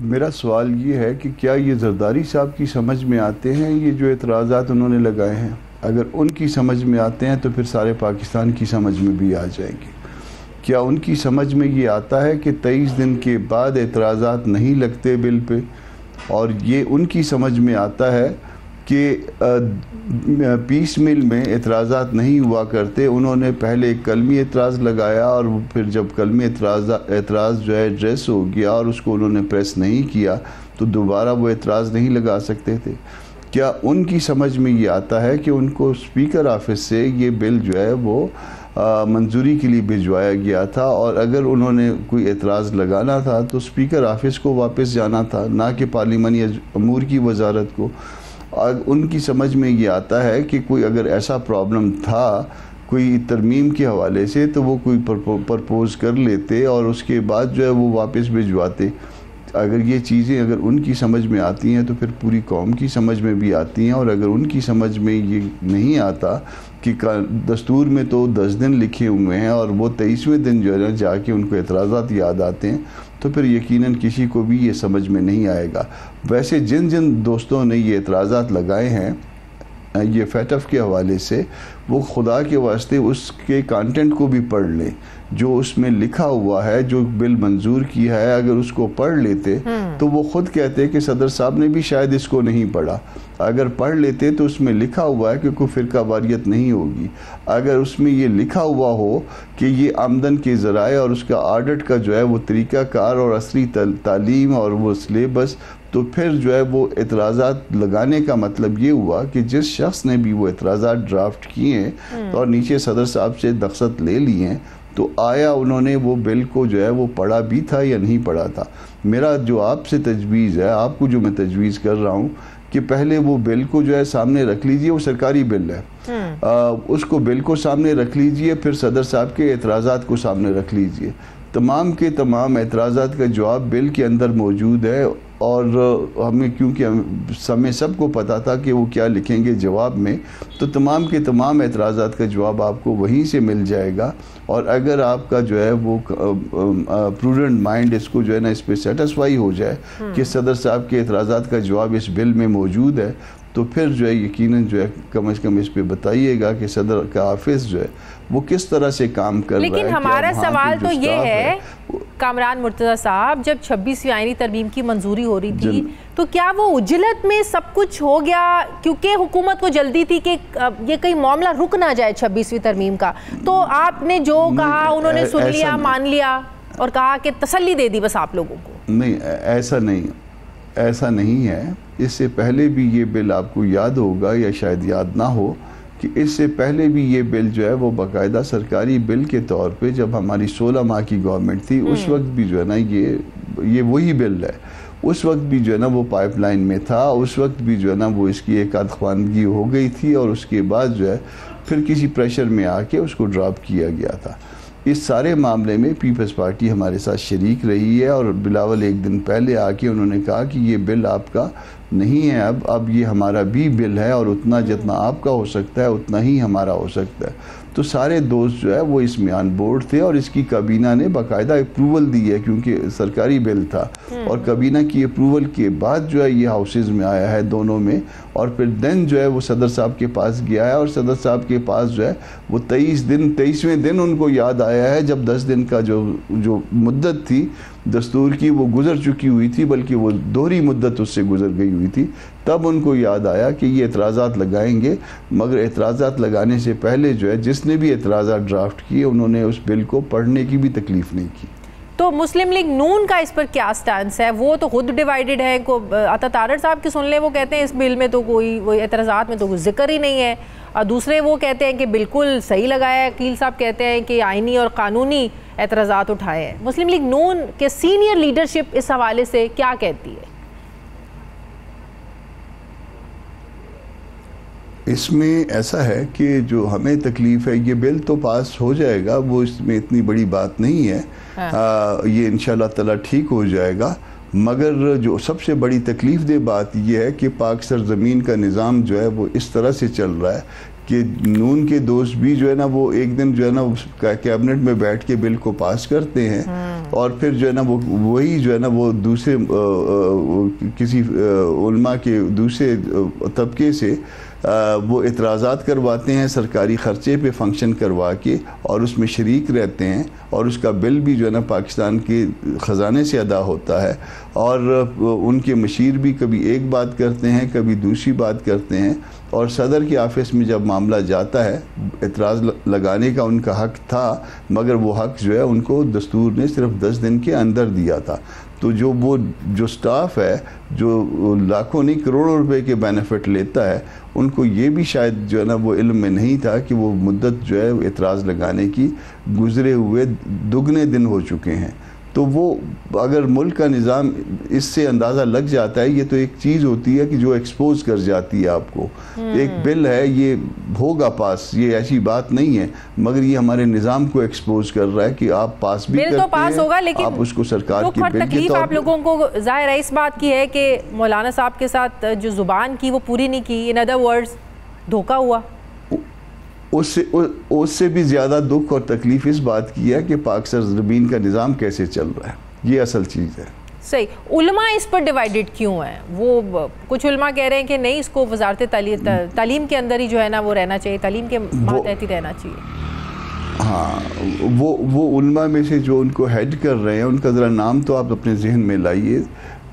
मेरा सवाल ये है कि क्या ये जरदारी साहब की समझ में आते हैं ये जो एतराज़ात उन्होंने लगाए हैं? अगर उनकी समझ में आते हैं तो फिर सारे पाकिस्तान की समझ में भी आ जाएंगे। क्या उनकी समझ में ये आता है कि 23 दिन के बाद एतराज़ात नहीं लगते बिल पे? और ये उनकी समझ में आता है कि पीस मिल में एतराज़ात नहीं हुआ करते? उन्होंने पहले एक कलमी एतराज़ लगाया और फिर जब कलमी एतराज़ जो है एड्रेस हो गया और उसको उन्होंने प्रेस नहीं किया तो दोबारा वो एतराज़ नहीं लगा सकते थे। क्या उनकी समझ में ये आता है कि उनको स्पीकर ऑफिस से ये बिल जो है वो मंजूरी के लिए भिजवाया गया था और अगर उन्होंने कोई एतराज़ लगाना था तो स्पीकर ऑफिस को वापस जाना था, ना कि पार्लिमानी अमूर की वजारत को? उनकी समझ में ये आता है कि कोई अगर ऐसा प्रॉब्लम था कोई तरमीम के हवाले से तो वो कोई प्रपोज़ कर लेते और उसके बाद जो है वो वापस भिजवाते। अगर ये चीज़ें अगर उनकी समझ में आती हैं तो फिर पूरी कौम की समझ में भी आती हैं। और अगर उनकी समझ में ये नहीं आता कि दस्तूर में तो 10 दिन लिखे हुए हैं और वो 23वें दिन जो है ना जाके उनको एतराज़ात याद आते हैं तो फिर यकीनन किसी को भी ये समझ में नहीं आएगा। वैसे जिन जिन दोस्तों ने ये एतराज़ात लगाए हैं ये FATF के हवाले से, वो खुदा के वास्ते उसके कंटेंट को भी पढ़ लें। जो उसमें लिखा हुआ है, जो बिल मंजूर किया है, अगर उसको पढ़ लेते तो वो खुद कहते हैं कि सदर साहब ने भी शायद इसको नहीं पढ़ा। अगर पढ़ लेते तो उसमें लिखा हुआ है कि कोई फ़िरका वारियत नहीं होगी। अगर उसमें ये लिखा हुआ हो कि ये आमदन के ज़राए और उसका ऑडिट का जो है वो तरीक़ाकार और असली तालीम और वो सिलेबस, तो फिर जो है वो एतराज़ात लगाने का मतलब ये हुआ कि जिस शख्स ने भी वो एतराज़ात ड्राफ्ट किए हैं और नीचे सदर साहब से दस्तखत ले लिए हैं तो आया उन्होंने वो बिल को जो है वो पढ़ा भी था या नहीं पढ़ा था? मेरा जो आपसे तजवीज़ है, आपको जो मैं तजवीज़ कर रहा हूँ कि पहले वो बिल को जो है सामने रख लीजिए, वो सरकारी बिल है, उसको बिल को सामने रख लीजिए, फिर सदर साहब के एतराज़ात को सामने रख लीजिए। तमाम के तमाम एतराज़ात का जवाब बिल के अंदर मौजूद है और हमें क्योंकि हमें सबको पता था कि वो क्या लिखेंगे जवाब में, तो तमाम के तमाम एतराज़ात का जवाब आपको वहीं से मिल जाएगा। और अगर आपका जो है वो प्रूडेंट माइंड इसको जो है ना इस पर सेटिस्फाई हो जाए कि सदर साहब के एतराज़ात का जवाब इस बिल में मौजूद है, तो फिर जो है यकीनन जो है कम से कम इस पे बताइएगा कि सदर का ऑफिस जो है वो किस तरह से काम कर रहा है। लेकिन हमारा सवाल तो ये है कामरान मुर्तज़ा साहब, जब 26वीं आईनी तरमीम की मंजूरी हो रही थी तो क्या वो उजलत में सब कुछ हो गया क्योंकि हुकूमत को जल्दी थी कि ये कहीं मामला रुक ना जाए 26वीं तरमीम का? तो आपने जो कहा उन्होंने सुन लिया, मान लिया और कहा कि तसल्ली दे दी बस आप लोगों को? नहीं, ऐसा नहीं है। इससे पहले भी ये बिल आपको याद होगा या शायद याद ना हो कि इससे पहले भी ये बिल जो है वो बाकायदा सरकारी बिल के तौर पे जब हमारी 16 माह की गवर्नमेंट थी उस वक्त भी जो है ना ये वही बिल है। उस वक्त भी जो है ना वो पाइपलाइन में था, उस वक्त भी जो है ना वो इसकी एक आध ख्वानगी हो गई थी और उसके बाद जो है फिर किसी प्रेशर में आके उसको ड्रॉप किया गया था। इस सारे मामले में पीपल्स पार्टी हमारे साथ शरीक रही है और बिलावल एक दिन पहले आके उन्होंने कहा कि ये बिल आपका नहीं है, अब ये हमारा भी बिल है और उतना जितना आपका हो सकता है उतना ही हमारा हो सकता है। तो सारे दोस्त जो है वो इसमें ऑन बोर्ड थे और इसकी काबीना ने बाकायदा अप्रूवल दी है, क्योंकि सरकारी बिल था और काबीना की अप्रूवल के बाद जो है ये हाउसेज में आया है दोनों में, और फिर दिन जो है वो सदर साहब के पास गया है और सदर साहब के पास जो है वो 23वें दिन उनको याद आया है, जब 10 दिन का जो मुद्दत थी दस्तूर की वो गुजर चुकी हुई थी, बल्कि वो दोहरी मुद्दत उससे गुजर गई हुई थी, तब उनको याद आया कि ये एतराज़ात लगाएंगे। मगर एतराज़ात लगाने से पहले जो है जिसने भी एतराज़ात ड्राफ्ट किए उन्होंने उस बिल को पढ़ने की भी तकलीफ़ नहीं की। तो मुस्लिम लीग नून का इस पर क्या स्टैंस है? वो तो खुद डिवाइडेड है। अता तारड़ साहब की सुन ले, वो कहते हैं इस बिल में तो कोई एतराज़ात में तो कोई जिक्र ही नहीं है, और दूसरे वो कहते हैं कि बिल्कुल सही लगाया है। अकील साहब कहते हैं कि आइनी और कानूनी एतराज़ात उठाए हैं। मुस्लिम लीग नून के सीनियर लीडरशिप इस हवाले से क्या कहती है? इसमें ऐसा है कि जो हमें तकलीफ़ है, ये बिल तो पास हो जाएगा, वो इसमें इतनी बड़ी बात नहीं है। ये इंशाल्लाह ताला ठीक हो जाएगा। मगर जो सबसे बड़ी तकलीफ़ दे बात यह है कि पाक सरज़मीन का निज़ाम जो है वो इस तरह से चल रहा है कि नून के दोस्त भी जो है ना वो एक दिन जो है ना कैबिनेट में बैठ के बिल को पास करते हैं और फिर जो है ना वो वही जो है ना वो दूसरे किसी उलमा के दूसरे तबके से वो इतराज़ात करवाते हैं सरकारी ख़र्चे पे फंक्शन करवा के, और उसमें शरीक रहते हैं, और उसका बिल भी जो है ना पाकिस्तान के ख़जाने से अदा होता है। और उनके मशीर भी कभी एक बात करते हैं कभी दूसरी बात करते हैं, और सदर के ऑफिस में जब मामला जाता है एतराज़ लगाने का उनका हक़ था, मगर वो हक़ जो है उनको दस्तूर ने सिर्फ 10 दिन के अंदर दिया था। तो जो स्टाफ है जो लाखों नहीं करोड़ों रुपए के बेनिफिट लेता है, उनको ये भी शायद जो है ना वो इल्म में नहीं था कि वो मुद्दत जो है एतराज़ लगाने की गुज़रे हुए दुगने दिन हो चुके हैं। तो वो अगर मुल्क का निज़ाम इससे अंदाज़ा लग जाता है, ये तो एक चीज़ होती है कि जो एक्सपोज कर जाती है आपको। एक बिल है, ये होगा पास, ये ऐसी बात नहीं है, मगर ये हमारे निज़ाम को एक्सपोज कर रहा है कि आप पास भी करते तो पास हैं, होगा, लेकिन आप उसको सरकार की बिल के तकलीफ आप लोगों को जाहिर है इस बात की है कि मौलाना साहब के साथ जो जुबान की वो पूरी नहीं की, इन अदर वर्ड्स धोखा हुआ। उससे भी ज़्यादा दुख और तकलीफ इस बात की है कि पाक सरज़मीन का निज़ाम कैसे चल रहा है, ये असल चीज़ है। सही। उलमा इस पर डिवाइडेड क्यों है? वो कुछ उलमा कह रहे हैं कि नहीं, इसको वजारत तालीम के अंदर ही जो है ना वो रहना चाहिए, तालीम के मातहत ही रहना चाहिए। हाँ, वो उलमा में से जो उनको हेड कर रहे हैं उनका ज़रा नाम तो आप अपने जहन में लाइए।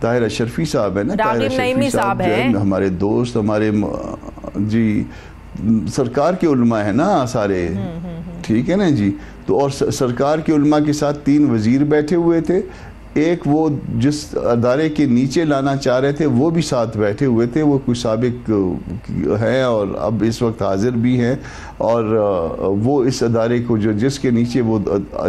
ताहिर अशरफी साहब है ना, ताहिर अशरफी साहब जो है हमारे दोस्त, हमारे जी सरकार के उलमा है ना सारे, ठीक है ना जी। तो और सरकार के उलमा के साथ 3 वजीर बैठे हुए थे, एक वो जिस अदारे के नीचे लाना चाह रहे थे वो भी साथ बैठे हुए थे, वो कुछ साबिक हैं और अब इस वक्त हाजिर भी हैं, और वो इस अदारे को जो जिसके नीचे वो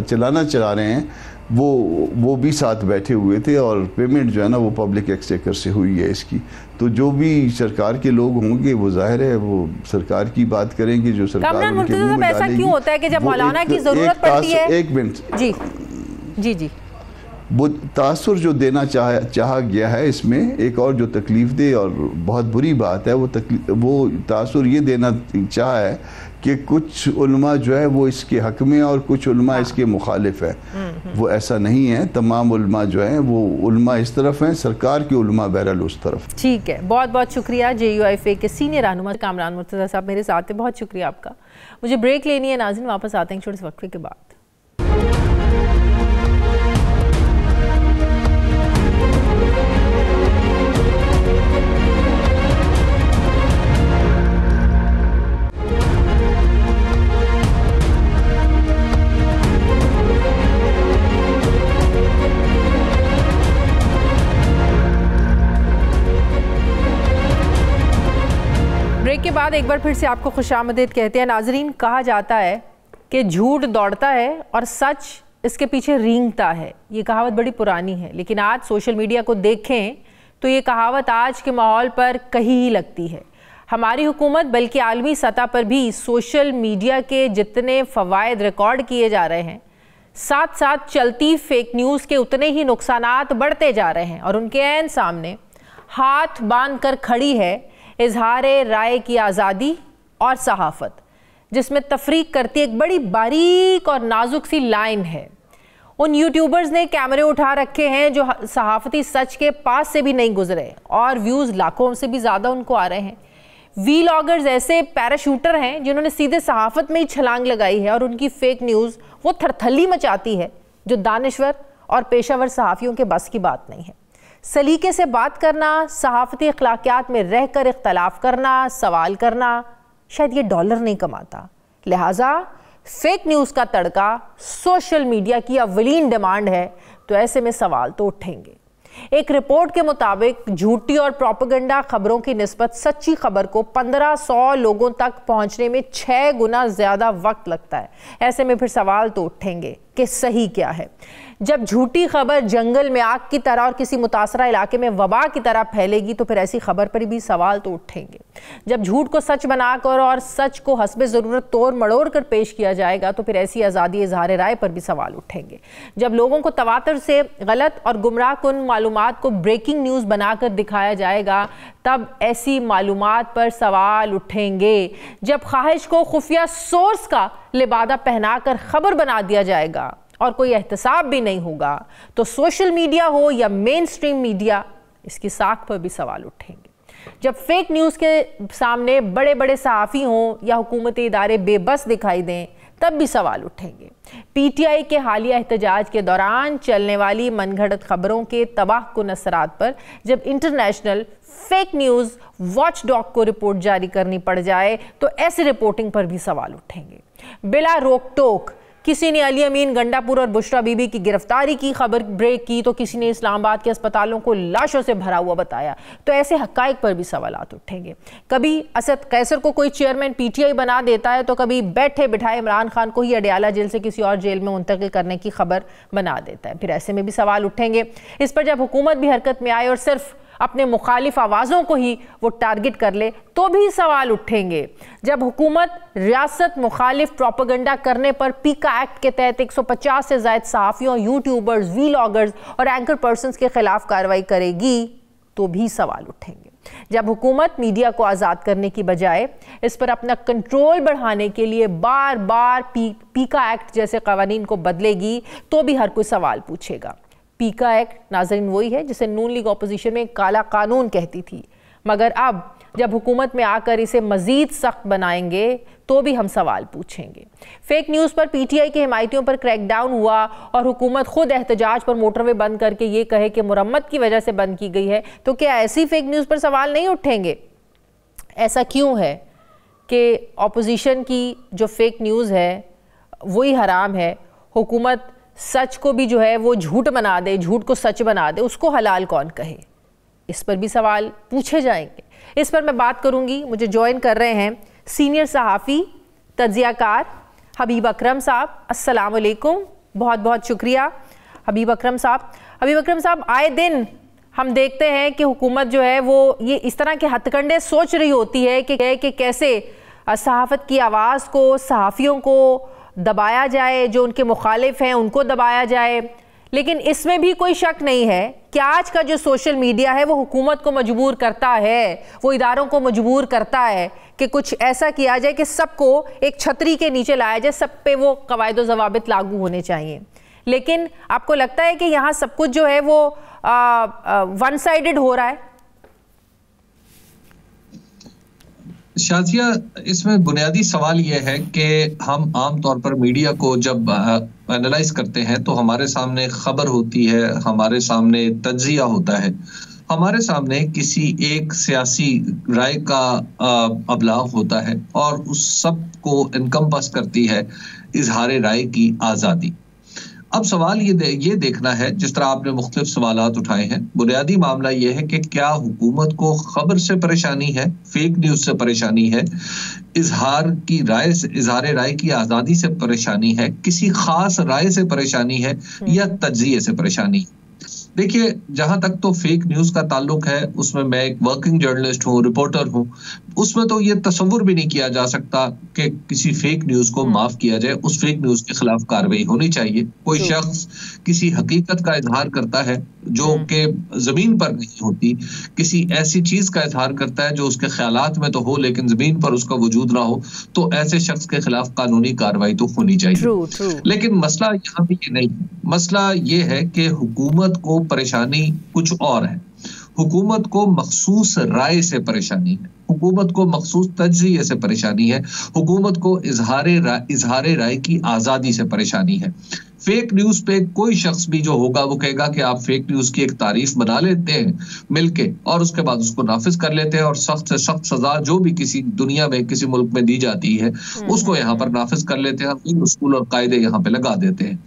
चलाना चाह रहे हैं वो भी साथ बैठे हुए थे, और पेमेंट जो है ना वो पब्लिक एक्सचेकर से हुई है इसकी। तो जो भी सरकार के लोग होंगे वो जाहिर है वो सरकार की बात करेंगे, जो सरकार उनके मुंह में डालेगी। क्यों होता है कि जब मौलाना की जरूरत पड़ती है, एक मिनट जी जी जी, वो तासुर जो देना चाहा गया है इसमें, एक और जो तकलीफ दे और बहुत बुरी बात है, वो तासुर ये देना चाहा है कि कुछ उलमा जो है वो इसके हक में और कुछ उलमा इसके मुखालिफ है। वो ऐसा नहीं है, तमाम उलमा जो हैं वो उलमा इस तरफ हैं, सरकार के उलमा बहरहाल उस तरफ। ठीक है, बहुत बहुत शुक्रिया। JUIFA के सीनियर रहनुमा कामरान मुर्तज़ा साहब मेरे साथ हैं, बहुत शुक्रिया आपका। मुझे ब्रेक लेनी है नाज़रीन, वापस आते हैं छोटे से वक्फे के बाद। ब्रेक के बाद एक बार फिर से आपको खुशामदीद कहते हैं नाजरीन। कहा जाता है कि झूठ दौड़ता है और सच इसके पीछे रेंगता है। ये कहावत बड़ी पुरानी है, लेकिन आज सोशल मीडिया को देखें तो ये कहावत आज के माहौल पर कहीं ही लगती है। हमारी हुकूमत बल्कि आलमी सतह पर भी सोशल मीडिया के जितने फ़वाइद रिकॉर्ड किए जा रहे हैं, साथ साथ चलती फेक न्यूज़ के उतने ही नुकसानात बढ़ते जा रहे हैं, और उनके ऐन सामने हाथ बांध कर खड़ी है इजहार राय की आज़ादी और सहाफ़त। जिसमें तफरीक करती एक बड़ी बारीक और नाजुक सी लाइन है। उन यूट्यूबर्स ने कैमरे उठा रखे हैं जो सहाफ़ती सच के पास से भी नहीं गुजरे और व्यूज़ लाखों से भी ज़्यादा उनको आ रहे हैं। वीलॉगर्स ऐसे पैराशूटर हैं जिन्होंने सीधे सहाफ़त में ही छलांग लगाई है और उनकी फेक न्यूज़ वो थरथली मचाती है जो दानिश्वर और पेशावर सहाफ़ियों के बस की बात नहीं है। सलीके से बात करना, सहाफ़ती अखलाकियात में रहकर इख्तलाफ करना, सवाल करना, शायद ये डॉलर नहीं कमाता। लिहाजा फेक न्यूज़ का तड़का सोशल मीडिया की अव्वलीन डिमांड है, तो ऐसे में सवाल तो उठेंगे। एक रिपोर्ट के मुताबिक झूठी और प्रोपेगेंडा खबरों की निस्बत सच्ची खबर को 1500 लोगों तक पहुंचने में 6 गुना ज़्यादा वक्त लगता है। ऐसे में फिर सवाल तो उठेंगे कि सही क्या है। जब झूठी खबर जंगल में आग की तरह और किसी मुतासरा इलाके में वबा की तरह फैलेगी तो फिर ऐसी खबर पर भी सवाल तो उठेंगे। जब झूठ को सच बनाकर और सच को हस्बे ज़रूरत तोड़ मड़ोड़ कर पेश किया जाएगा तो फिर ऐसी आज़ादी इज़हार राय पर भी सवाल उठेंगे। जब लोगों को तवातर से गलत और गुमराह कुन मालूमात को ब्रेकिंग न्यूज़ बनाकर दिखाया जाएगा तब ऐसी मालूमात पर सवाल उठेंगे। जब ख्वाहिश को खुफिया सोर्स का लिबादा पहनाकर खबर बना दिया जाएगा और कोई एहतसाब भी नहीं होगा तो सोशल मीडिया हो या मेन स्ट्रीम मीडिया, इसकी साख पर भी सवाल उठेंगे। जब फेक न्यूज़ के सामने बड़े बड़े सहाफ़ी हों या हुकूमती इदारे बेबस दिखाई दें तब भी सवाल उठेंगे। पीटीआई के हालिया एहतजाज के दौरान चलने वाली मनगढ़ंत खबरों के तबाहकुन असरात पर जब international fake news watch dog को रिपोर्ट जारी करनी पड़ जाए तो ऐसी रिपोर्टिंग पर भी सवाल उठेंगे। बिला रोक टोक किसी ने अली अमीन गंडापुर और बुशरा बीबी की गिरफ्तारी की खबर ब्रेक की तो किसी ने इस्लामाबाद के अस्पतालों को लाशों से भरा हुआ बताया, तो ऐसे हक़ाइक़ पर भी सवालात उठेंगे। कभी असद कैसर को कोई चेयरमैन पीटीआई बना देता है तो कभी बैठे बिठाए इमरान खान को ही अडियाला जेल से किसी और जेल में मुंतकिल करने की खबर बना देता है, फिर ऐसे में भी सवाल उठेंगे। इस पर जब हुकूमत भी हरकत में आए और सिर्फ अपने मुखालिफ आवाज़ों को ही वो टारगेट कर ले तो भी सवाल उठेंगे। जब हुकूमत रियासत मुखालिफ प्रोपेगेंडा करने पर पीका एक्ट के तहत 150 से ज़ायद सहाफ़ियों, यूट्यूबर्स, वीलॉगर्स और एंकर पर्सन्स के खिलाफ कार्रवाई करेगी तो भी सवाल उठेंगे। जब हुकूमत मीडिया को आज़ाद करने की बजाय इस पर अपना कंट्रोल बढ़ाने के लिए बार बार पीका एक्ट जैसे कवानीन को बदलेगी तो भी हर कोई सवाल पूछेगा। पीका एक्ट नाज़रीन वही है जिसे नून लीग अपोजिशन में काला कानून कहती थी, मगर अब जब हुकूमत में आकर इसे मज़ीद सख्त बनाएंगे तो भी हम सवाल पूछेंगे। फेक न्यूज़ पर पीटीआई के हिमायतियों पर क्रैकडाउन हुआ और हुकूमत खुद एहतजाज पर मोटरवे बंद करके ये कहे कि मुरम्मत की वजह से बंद की गई है, तो क्या ऐसी फेक न्यूज़ पर सवाल नहीं उठेंगे? ऐसा क्यों है कि अपोजिशन की जो फेक न्यूज़ है वही हराम है, हुकूमत सच को भी जो है वो झूठ बना दे, झूठ को सच बना दे, उसको हलाल कौन कहे? इस पर भी सवाल पूछे जाएंगे। इस पर मैं बात करूंगी। मुझे ज्वाइन कर रहे हैं सीनियर सहाफ़ी तज्ज़ियाकार हबीब अकरम साहब। अस्सलाम वालेकुम, बहुत बहुत शुक्रिया हबीब अकरम साहब। हबीब अकरम साहब, आए दिन हम देखते हैं कि हुकूमत जो है वो ये इस तरह के हथकंडे सोच रही होती है कि कैसे सहाफ़त की आवाज़ को, सहाफ़ियों को दबाया जाए, जो उनके मुखालिफ हैं उनको दबाया जाए। लेकिन इसमें भी कोई शक नहीं है कि आज का जो सोशल मीडिया है वो हुकूमत को मजबूर करता है, वो इदारों को मजबूर करता है कि कुछ ऐसा किया जाए कि सबको एक छतरी के नीचे लाया जाए, सब पे वो कवायद व ज़वाबित लागू होने चाहिए। लेकिन आपको लगता है कि यहाँ सब कुछ जो है वो वन साइडेड हो रहा है? शाजिया, इसमें बुनियादी सवाल यह है कि हम आम तौर पर मीडिया को जब एनालाइज करते हैं तो हमारे सामने खबर होती है, हमारे सामने तज्जिया होता है, हमारे सामने किसी एक सियासी राय का अबलाग होता है और उस सब को इनकम्पस करती है इजहार राय की आज़ादी। अब सवाल ये देखना है, जिस तरह आपने मुख्तलिफ सवालात उठाए हैं, बुनियादी मामला यह है कि क्या हुकूमत को खबर से परेशानी है, फेक न्यूज़ से परेशानी है, इजहार राय की आज़ादी से परेशानी है, किसी खास राय से परेशानी है या तज्जिये से परेशानी है? देखिए, जहां तक तो फेक न्यूज का ताल्लुक है, उसमें मैं एक वर्किंग जर्नलिस्ट हूँ, रिपोर्टर हूँ, उसमें तो ये तस्वुर भी नहीं किया जा सकता कि किसी फेक न्यूज को माफ किया जाए। उस फेक न्यूज के खिलाफ कार्रवाई होनी चाहिए। कोई शख्स किसी हकीकत का इजहार करता है जो कि जमीन पर नहीं होती, किसी ऐसी चीज का इजहार करता है जो उसके ख्यालात में तो हो लेकिन जमीन पर उसका वजूद ना हो, तो ऐसे शख्स के खिलाफ कानूनी कार्रवाई तो होनी चाहिए। लेकिन मसला यहाँ पे ये नहीं है। मसला ये है कि हुकूमत को परेशानी कुछ और है। हुकूमत को मखसूस राय से परेशानी है, हुकूमत को मखसूस तजज़िये से परेशानी है, हुकूमत को इजहार राय की आज़ादी से परेशानी है। फेक न्यूज पे कोई शख्स भी जो होगा वो कहेगा कि आप फेक न्यूज की एक तारीफ बना लेते हैं मिलके और उसके बाद उसको नाफिज कर लेते हैं और सख्त से सख्त सजा जो भी किसी दुनिया में किसी मुल्क में दी जाती है उसको यहाँ पर नाफिज कर लेते हैं, उसूल और कायदे यहाँ पे लगा देते हैं।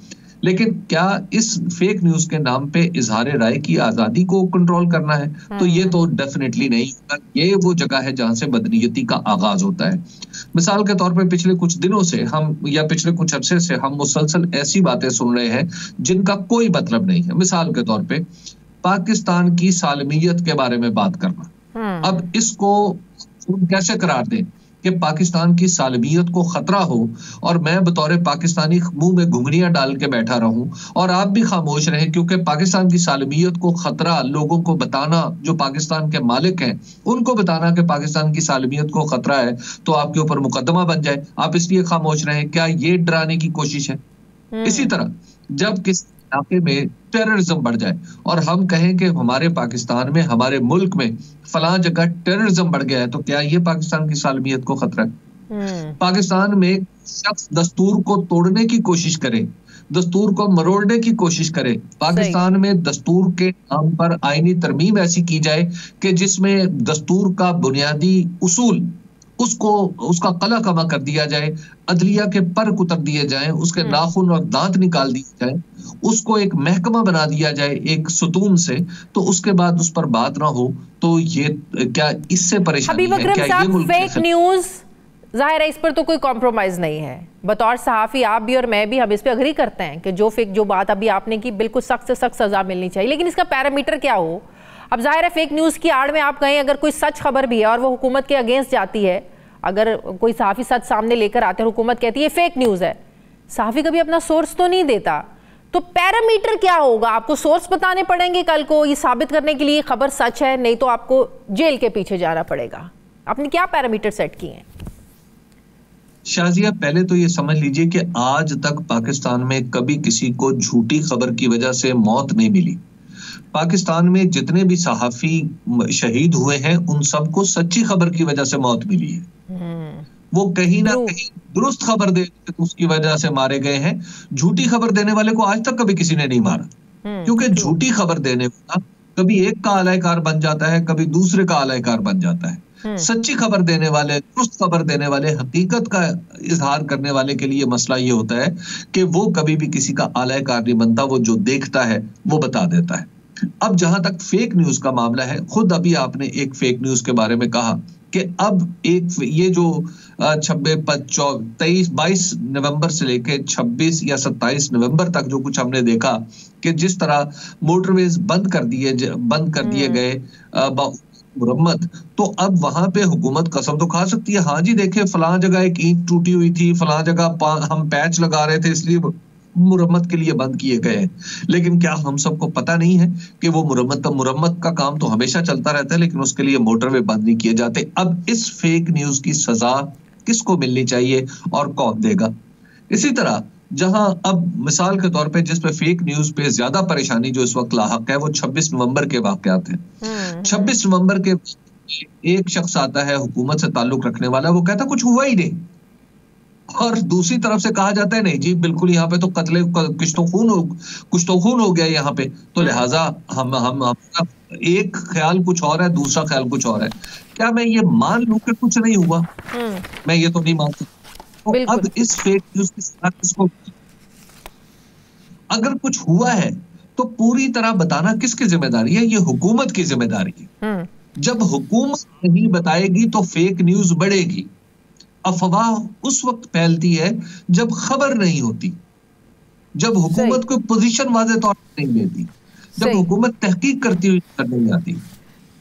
लेकिन क्या इस फेक न्यूज के नाम पे इजहार राय की आजादी को कंट्रोल करना है? तो ये तो डेफिनेटली नहीं होगा। ये वो जगह है जहां से बदनीयती का आगाज होता है। मिसाल के तौर पे पिछले कुछ दिनों से हम या पिछले कुछ अरसे से हम मुसलसल ऐसी बातें सुन रहे हैं जिनका कोई मतलब नहीं है। मिसाल के तौर पे पाकिस्तान की सालमियत के बारे में बात करना, अब इसको कैसे करार दें कि पाकिस्तान की सालमियत को खतरा हो और मैं बतौर पाकिस्तानी मुंह में घुंघरियां डाल के बैठा रहूं और आप भी खामोश रहें, क्योंकि पाकिस्तान की सालमियत को खतरा लोगों को बताना, जो पाकिस्तान के मालिक हैं उनको बताना कि पाकिस्तान की सालमियत को खतरा है तो आपके ऊपर मुकदमा बन जाए, आप इसलिए खामोश रहें। क्या ये डराने की कोशिश है? इसी तरह जब किसी इलाके में टेररिज्म बढ़ जाए और हम कहें कि हमारे पाकिस्तान में, हमारे मुल्क में फलां जगह टेररिज्म बढ़ गया है, तो क्या ये पाकिस्तान की सालमियत को खतरा है? पाकिस्तान में शख्स दस्तूर को तोड़ने की कोशिश करे, दस्तूर को मरोड़ने की कोशिश करे, पाकिस्तान में दस्तूर के नाम पर आईनी तरमीम ऐसी की जाए कि जिसमें दस्तूर का बुनियादी उसूल उसका कला कमा कर दिया जाए, अदलिया के पर कुतर दिए जाएं, उसके नाखून और दांत निकाल दिए जाएं, उसको एक महकमा बना दिया जाए एक सुतून से, तो उसके बाद उस पर बात ना हो, तो ये क्या इससे परेशानी है? क्या ये मुल्क फेक न्यूज जाहिर है इस पर तो कोई कॉम्प्रोमाइज नहीं है। बतौर सहाफी आप भी और मैं भी हम इस पे अग्री करते हैं कि जो बात अभी आपने की बिल्कुल सख्त से सख्त सजा मिलनी चाहिए, लेकिन इसका पैरामीटर क्या हो? अब जाहिर है फेक न्यूज की आड़ में आप कहें अगर कोई सच खबर भी है और वो हुकूमत के अगेंस्ट जाती है, अगर कोई सहाफी सच सामने लेकर आते हैं, हुकूमत कहती है फेक न्यूज है, सहाफी कभी अपना सोर्स तो नहीं देता, तो पैरामीटर क्या होगा? आपको सोर्स बताने पड़ेंगे कल को ये साबित करने के लिए खबर सच है, नहीं तो आपको जेल के पीछे जाना पड़ेगा। आपने क्या पैरामीटर सेट किए हैं? शाजिया, पहले तो ये समझ लीजिए कि आज तक पाकिस्तान में कभी किसी को झूठी खबर की वजह से मौत नहीं मिली। पाकिस्तान में जितने भी सहाफी शहीद हुए हैं उन सबको सच्ची खबर की वजह से मौत मिली है। वो कहीं ना कहीं दुरुस्त खबर दे उसकी वजह से मारे गए हैं। झूठी खबर देने वाले को आज तक कभी किसी ने नहीं मारा, क्योंकि झूठी खबर देने वाला कभी एक का आलायकार बन जाता है, कभी दूसरे का आलायकार बन जाता है। सच्ची खबर देने वाले, दुरुस्त खबर देने वाले, हकीकत का इजहार करने वाले के लिए मसला ये होता है कि वो कभी भी किसी का आलायकार नहीं बनता, वो जो देखता है वो बता देता है। अब जहां तक फेक न्यूज का मामला है, खुद अभी आपने एक फेक न्यूज के बारे में कहा कि अब एक ये जो 22 नवंबर से लेके 26 या 27 नवंबर तक जो कुछ हमने देखा कि जिस तरह मोटरवेज बंद कर दिए गए मुरम्मत, तो अब वहां पे हुकूमत कसम तो खा सकती है, हाँ जी देखे फलां जगह एक ईंट टूटी हुई थी, फलां जगह हम पैच लगा रहे थे इसलिए मुरम्मत के लिए बंद किए गए। लेकिन क्या हम सबको पता नहीं है कि वो मुरम्मत का काम तो हमेशा चलता रहता है, लेकिन उसके लिए मोटरवे बंद नहीं किए जाते। अब इस फेक न्यूज की सजा किसको मिलनी चाहिए और कौन देगा? इसी तरह जहां अब मिसाल के तौर पे जिस पे फेक न्यूज पे ज्यादा परेशानी जो इस वक्त लाहक है वो 26 नवंबर के वाकयात हैं। 26 नवंबर के एक शख्स आता है हुकूमत से ताल्लुक रखने वाला, वो कहता कुछ हुआ ही नहीं, और दूसरी तरफ से कहा जाता है नहीं जी बिल्कुल यहाँ पे तो कत्ले कुछ तो खून हो गया यहाँ पे, तो लिहाजा हम एक ख्याल कुछ और है, दूसरा ख्याल कुछ और है। क्या मैं ये मान लूं कि कुछ नहीं हुआ? मैं ये तो नहीं मान सकता। तो अब इस फेक न्यूज के साथ इसको अगर कुछ हुआ है तो पूरी तरह बताना किसकी जिम्मेदारी है? ये हुकूमत की जिम्मेदारी है। जब हुकूमत नहीं बताएगी तो फेक न्यूज बढ़ेगी। अफवाह उस वक्त फैलती है जब खबर नहीं होती, जब हुकूमत कोई पोजीशन वाज़े तौर पर नहीं लेती, जब हुकूमत तहकीक करती हुई नजर नहीं आती।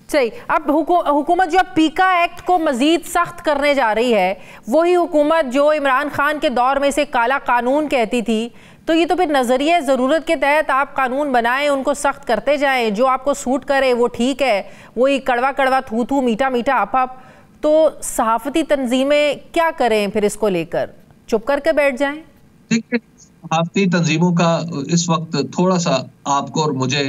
सही। अब हुकूमत जो पीका एक्ट को मजीद सख्त करने जा रही है, वही हुकूमत जो इमरान खान के दौर में से काला कानून कहती थी, तो ये तो फिर नज़रिए ज़रूरत के तहत आप कानून बनाएं, उनको सख्त करते जाएं, जो आपको सूट करे वो ठीक है, वही कड़वा कड़वा थू थू मीठा मीठा आप। तो सहाफ़ती तंजीमें क्या करें फिर इसको लेकर? चुप करके बैठ जाएं? देखिए, सहाफ़ती तंजीमों का इस वक्त थोड़ा सा आपको और मुझे,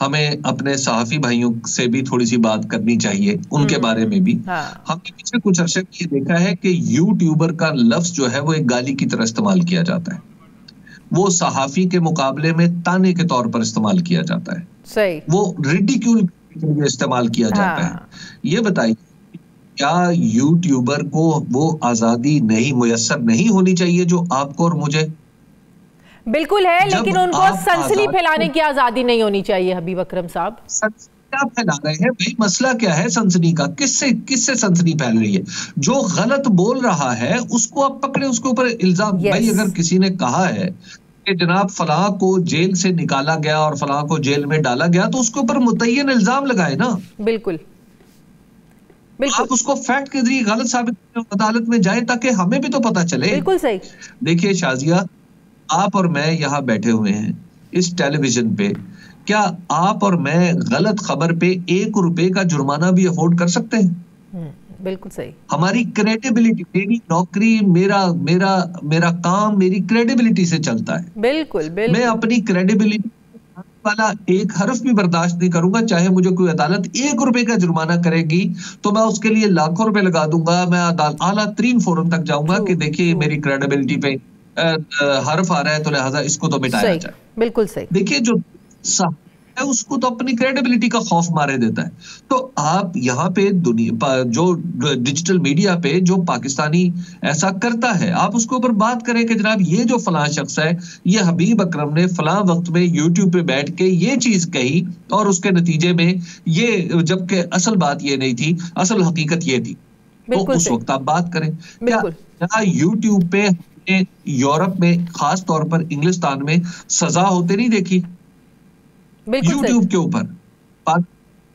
हमें अपने सहाफ़ी भाइयों से भी थोड़ी सी बात करनी चाहिए, उनके बारे में भी। हमने पिछले कुछ अरसे में ये देखा है कि यूट्यूबर का लफ्ज जो है वो एक गाली की तरह इस्तेमाल किया जाता है, वो सहाफ़ी के मुकाबले में ताने के तौर पर इस्तेमाल किया जाता है। सही। वो रिडिक्यूल के लिए इस्तेमाल किया जाता है। ये बताइए, क्या यूट्यूबर को वो आजादी नहीं मुयस्सर नहीं होनी चाहिए जो आपको और मुझे? बिल्कुल है, लेकिन उनको सनसनी फैलाने की आजादी नहीं होनी चाहिए। हबीब अकरम साहब, क्या फैला रहे हैं भाई? मसला क्या है सनसनी का? किससे सनसनी फैल रही है? जो गलत बोल रहा है उसको आप पकड़े, उसके ऊपर इल्जाम। भाई अगर किसी ने कहा है कि जनाब फलां को जेल से निकाला गया और फलां को जेल में डाला गया, तो उसके ऊपर मुतय्यन इल्जाम लगाए ना। बिल्कुल। आप उसको फैक्ट के जरिए गलत साबित करें, अदालत में जाए, ताकि हमें भी तो पता चले। बिल्कुल सही। देखिए शाजिया, आप और मैं यहाँ बैठे हुए हैं इस टेलीविजन पे, क्या आप और मैं गलत खबर पे 1 रुपए का जुर्माना भी अफोर्ड कर सकते हैं? बिल्कुल सही। हमारी क्रेडिबिलिटी, मेरी नौकरी, मेरा काम मेरी क्रेडिबिलिटी से चलता है। बिल्कुल। मैं अपनी क्रेडिबिलिटी वाला एक हर्फ भी बर्दाश्त नहीं करूंगा, चाहे मुझे कोई अदालत 1 रुपए का जुर्माना करेगी तो मैं उसके लिए लाखों रुपए लगा दूंगा। मैं आला तरीन फोरम तक जाऊंगा कि देखिए मेरी क्रेडिबिलिटी पे हर्फ आ रहा है, तो लिहाजा इसको तो मिटाया जाए। बिल्कुल सही। देखिए, जो है उसको तो अपनी क्रेडिबिलिटी का खौफ मारे देता है। तो आप यहाँ पे दुनिया जो डिजिटल मीडिया पे जो पाकिस्तानी ऐसा करता है, आप उसके ऊपर बात करें कि जनाब ये जो फलां शख्स है, ये हबीब अकरम ने फलां वक्त में यूट्यूब पे बैठ के ये चीज कही और उसके नतीजे में ये, जबकि असल बात ये नहीं थी, असल हकीकत ये थी, तो उस वक्त आप बात करें। क्या यूट्यूब पे यूरोप में, खास तौर पर इंग्लिस्तान में सजा होते नहीं देखी? यूट्यूब के ऊपर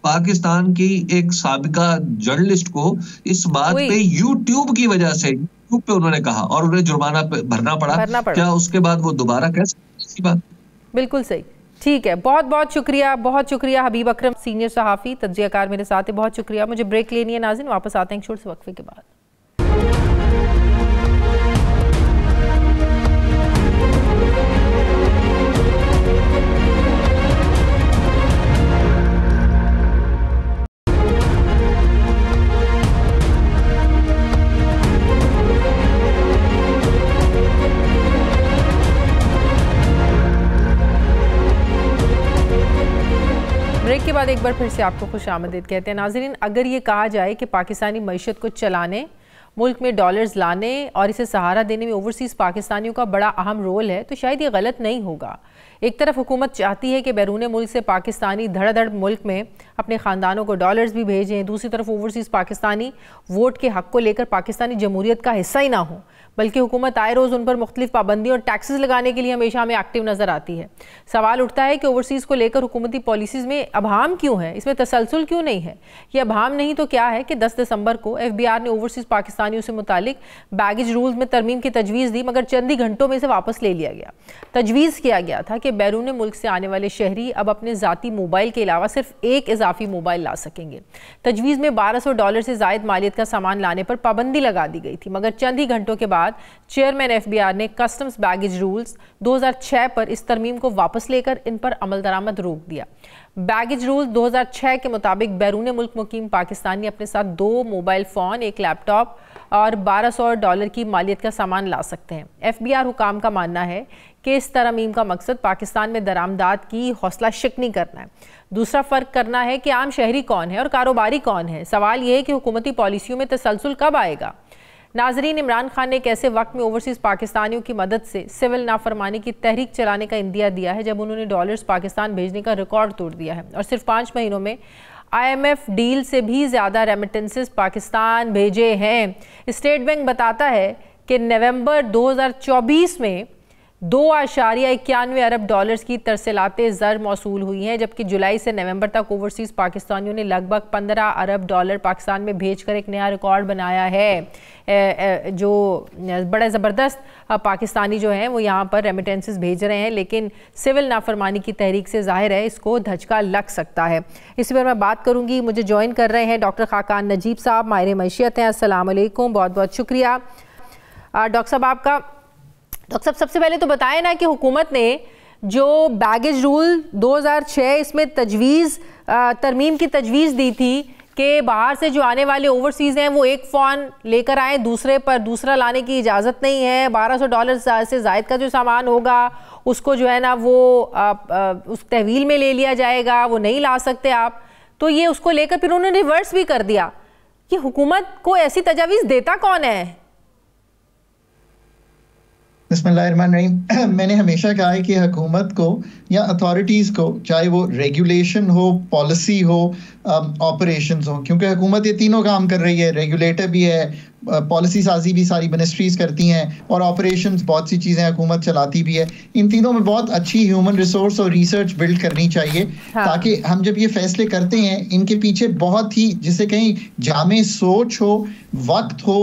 पाकिस्तान की एक साबिका जर्नलिस्ट को इस बात पे यूट्यूब की वजह से, यूट्यूब पे उन्होंने कहा और उन्हें जुर्माना भरना पड़ा। क्या उसके बाद वो दोबारा कह सकते ऐसी बात? बिल्कुल सही। ठीक है, बहुत बहुत शुक्रिया हबीब अकरम, सीनियर सहाफ़ी, तज्ज़ियाकार मेरे साथ है। बहुत शुक्रिया। मुझे ब्रेक लेनी है नाज़रीन, वापस आते हैं छोटे से वक्फे के बाद। ब्रेक के बाद एक बार फिर से आपको खुश आमदीद कहते हैं नाज़रीन। अगर ये कहा जाए कि पाकिस्तानी मईशत को चलाने, मुल्क में डॉलर्स लाने और इसे सहारा देने में ओवरसीज़ पाकिस्तानियों का बड़ा अहम रोल है, तो शायद ये गलत नहीं होगा। एक तरफ हुकूमत चाहती है कि बैरून मुल्क से पाकिस्तानी धड़ाधड़ मुल्क में अपने ख़ानदानों को डॉलर्स भी भेजें, दूसरी तरफ ओवरसीज़ पाकिस्तानी वोट के हक़ को लेकर पाकिस्तानी जमहूरियत का हिस्सा ही ना हो, बल्कि हुकूमत आए रोज़ उन पर मुख्तलिफ पाबंदी और टैक्सेस लगाने के लिए हमेशा हमें एक्टिव नज़र आती है। सवाल उठता है कि ओवरसीज़ को लेकर हुकूमती पॉलिसीज़ में अभाम क्यों है, इसमें तसलसल क्यों नहीं है? ये अभाम नहीं तो क्या है कि 10 दिसंबर को FBR ने ओवरसीज़ पाकिस्तानियों से मुतालिक बैगेज रूल्स में तरमीम की तजवीज़ दी, मगर चंद ही घंटों में इसे वापस ले लिया गया। तजवीज़ किया गया था कि बैरून मुल्क से आने वाले शहरी अब अपने ज़ाती मोबाइल के अलावा सिर्फ एक इजाफी मोबाइल ला सकेंगे। तजवीज़ में $1200 से ज़ायद मालियत का सामान लाने पर पाबंदी लगा दी गई थी, मगर चंद ही घंटों के बाद चेयरमैन FBR ने कस्टम्स बैगेज रूल्स 2006 पर इस तरमीम को वापस लेकर इन पर अमल दरामद रोक दिया। बैगेज रूल्स 2006 के मुताबिक बैरून मुल्क मुकीम पाकिस्तानी अपने साथ 2 मोबाइल फ़ोन, 1 लैपटॉप और $1200 की मालियत का सामान ला सकते हैं। FBR हुकाम का मानना है कि इस तरमीम का मकसद पाकिस्तान में दरामदात की हौसला शिकनी करना है। दूसरा फ़र्क करना है कि आम शहरी कौन है और कारोबारी कौन है। सवाल यह है कि हुकूमती पॉलिसियों में तसलसल कब आएगा। नाजरीन, इमरान खान ने एक ऐसे वक्त में ओवरसीज़ पाकिस्तानियों की मदद से सिविल नाफरमानी की तहरीक चलाने का इंदिया दिया है जब उन्होंने डॉलर्स पाकिस्तान भेजने का रिकॉर्ड तोड़ दिया है और सिर्फ 5 महीनों में IMF डील से भी ज़्यादा रेमिटेंसेस पाकिस्तान भेजे हैं। स्टेट बैंक बताता है कि नवंबर 2024 में $2.91 अरब की तरसीलाते ज़र मौसूल हुई हैं, जबकि जुलाई से नवंबर तक ओवरसीज़ पाकिस्तानियों ने लगभग $15 अरब पाकिस्तान में भेजकर एक नया रिकॉर्ड बनाया है। जो बड़ा ज़बरदस्त पाकिस्तानी जो हैं वो यहाँ पर रेमिटेंसेस भेज रहे हैं, लेकिन सिविल नाफरमानी की तहरीक से ज़ाहिर है इसको धचका लग सकता है। इसी पर मैं बात करूँगी। मुझे ज्वाइन कर रहे हैं डॉक्टर खाकान नजीब साहब, माहिर मईशियत हैं। अस्सलाम वालेकुम, बहुत बहुत शुक्रिया डॉक्टर साहब आपका। डॉक्टर साहब, सबसे पहले तो बताएं ना कि हुकूमत ने जो बैगेज रूल 2006 इसमें तरमीम की तजवीज़ दी थी कि बाहर से जो आने वाले ओवरसीज़ हैं वो एक फ़ोन लेकर आएँ, दूसरे पर दूसरा लाने की इजाज़त नहीं है। $1200 से ज़ायद का जो सामान होगा उसको जो है ना वो उस तहवील में ले लिया जाएगा, वो नहीं ला सकते आप। तो ये उसको लेकर फिर उन्होंने रिवर्स भी कर दिया। ये हुकूमत को ऐसी तजावीज़ देता कौन है? बिस्मिल्लाहिर्रहमानिर्रहीम। मैंने हमेशा कहा है कि हुकूमत को या अथॉरिटीज़ को, चाहे वो रेगुलेशन हो, पॉलिसी हो, ऑपरेशंस हो, क्योंकि हुकूमत ये तीनों काम कर रही है। रेगुलेटर भी है, पॉलिसी साजी भी सारी मिनिस्ट्रीज करती हैं, और ऑपरेशंस बहुत सी चीज़ें हुकूमत चलाती भी है। इन तीनों में बहुत अच्छी ह्यूमन रिसोर्स और रिसर्च बिल्ड करनी चाहिए। हाँ। ताकि हम जब ये फैसले करते हैं इनके पीछे बहुत ही, जिसे कहीं जामे सोच हो, वक्त हो,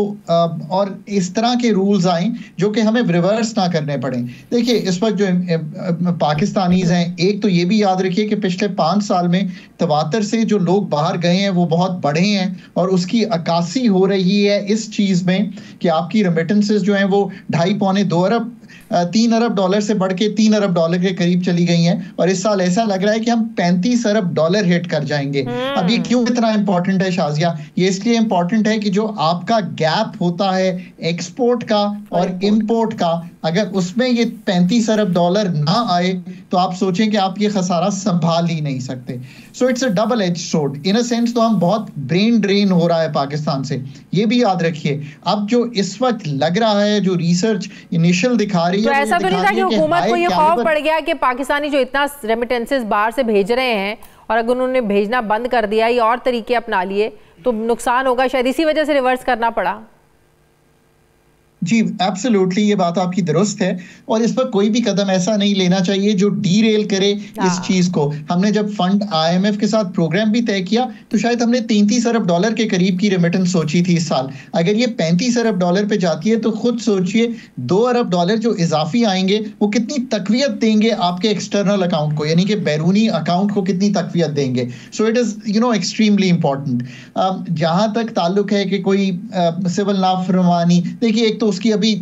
और इस तरह के रूल्स आए जो कि हमें रिवर्स ना करने पड़े। देखिए, इस वक्त जो पाकिस्तानीज हैं, एक तो ये भी याद रखिए कि पिछले 5 साल में तवातर से जो लोग बाहर गए हैं वो बहुत बढ़े हैं, और उसकी अक्कासी हो रही है इस चीज में कि आपकी रेमिटेंसेस जो हैं वो 2.5-2 अरब 3 अरब डॉलर से बढ़ के $3 अरब के करीब चली गई हैं, और इस साल ऐसा लग रहा है कि हम $35 अरब हिट कर जाएंगे। अब ये क्यों इतना इंपॉर्टेंट है शाजिया? ये इसलिए इंपॉर्टेंट है कि जो आपका गैप होता है एक्सपोर्ट का और इंपोर्ट का, अगर उसमें ये $35 अरब ना आए तो आप सोचें कि आप ये खसारा संभाल ही नहीं सकते। So it's a double edge sword in a sense. तो हम बहुत ब्रेन ड्रेन हो रहा है पाकिस्तान से, ये भी याद रखिए। अब जो इस वक्त लग रहा है, जो रिसर्च इनिशियल दिखा रही है, तो ऐसा तो नहीं था कि हुकूमत को ये खौफ पड़ गया कि पाकिस्तानी जो इतना रेमिटेंसेस बाहर से भेज रहे हैं और अगर उन्होंने भेजना बंद कर दिया या और तरीके अपना लिए तो नुकसान होगा, शायद इसी वजह से रिवर्स करना पड़ा? जी एब्सोल्युटली, ये बात आपकी दुरुस्त है, और इस पर कोई भी कदम ऐसा नहीं लेना चाहिए जो डीरेल करे इस चीज को। हमने जब फंड IMF के साथ प्रोग्राम भी तय किया तो शायद हमने $33 अरब के करीब की रेमिटेंस सोची थी इस साल। अगर ये $35 अरब पे जाती है तो खुद सोचिए $2 अरब जो इजाफी आएंगे वो कितनी तकवीयत देंगे आपके एक्सटर्नल अकाउंट को, यानी कि बैरूनी अकाउंट को कितनी तकवीयत देंगे। So it is extremely important. जहां तक ताल्लुक है कि कोई सिविल नाफरमानी, देखिए एक तो उसकी अभी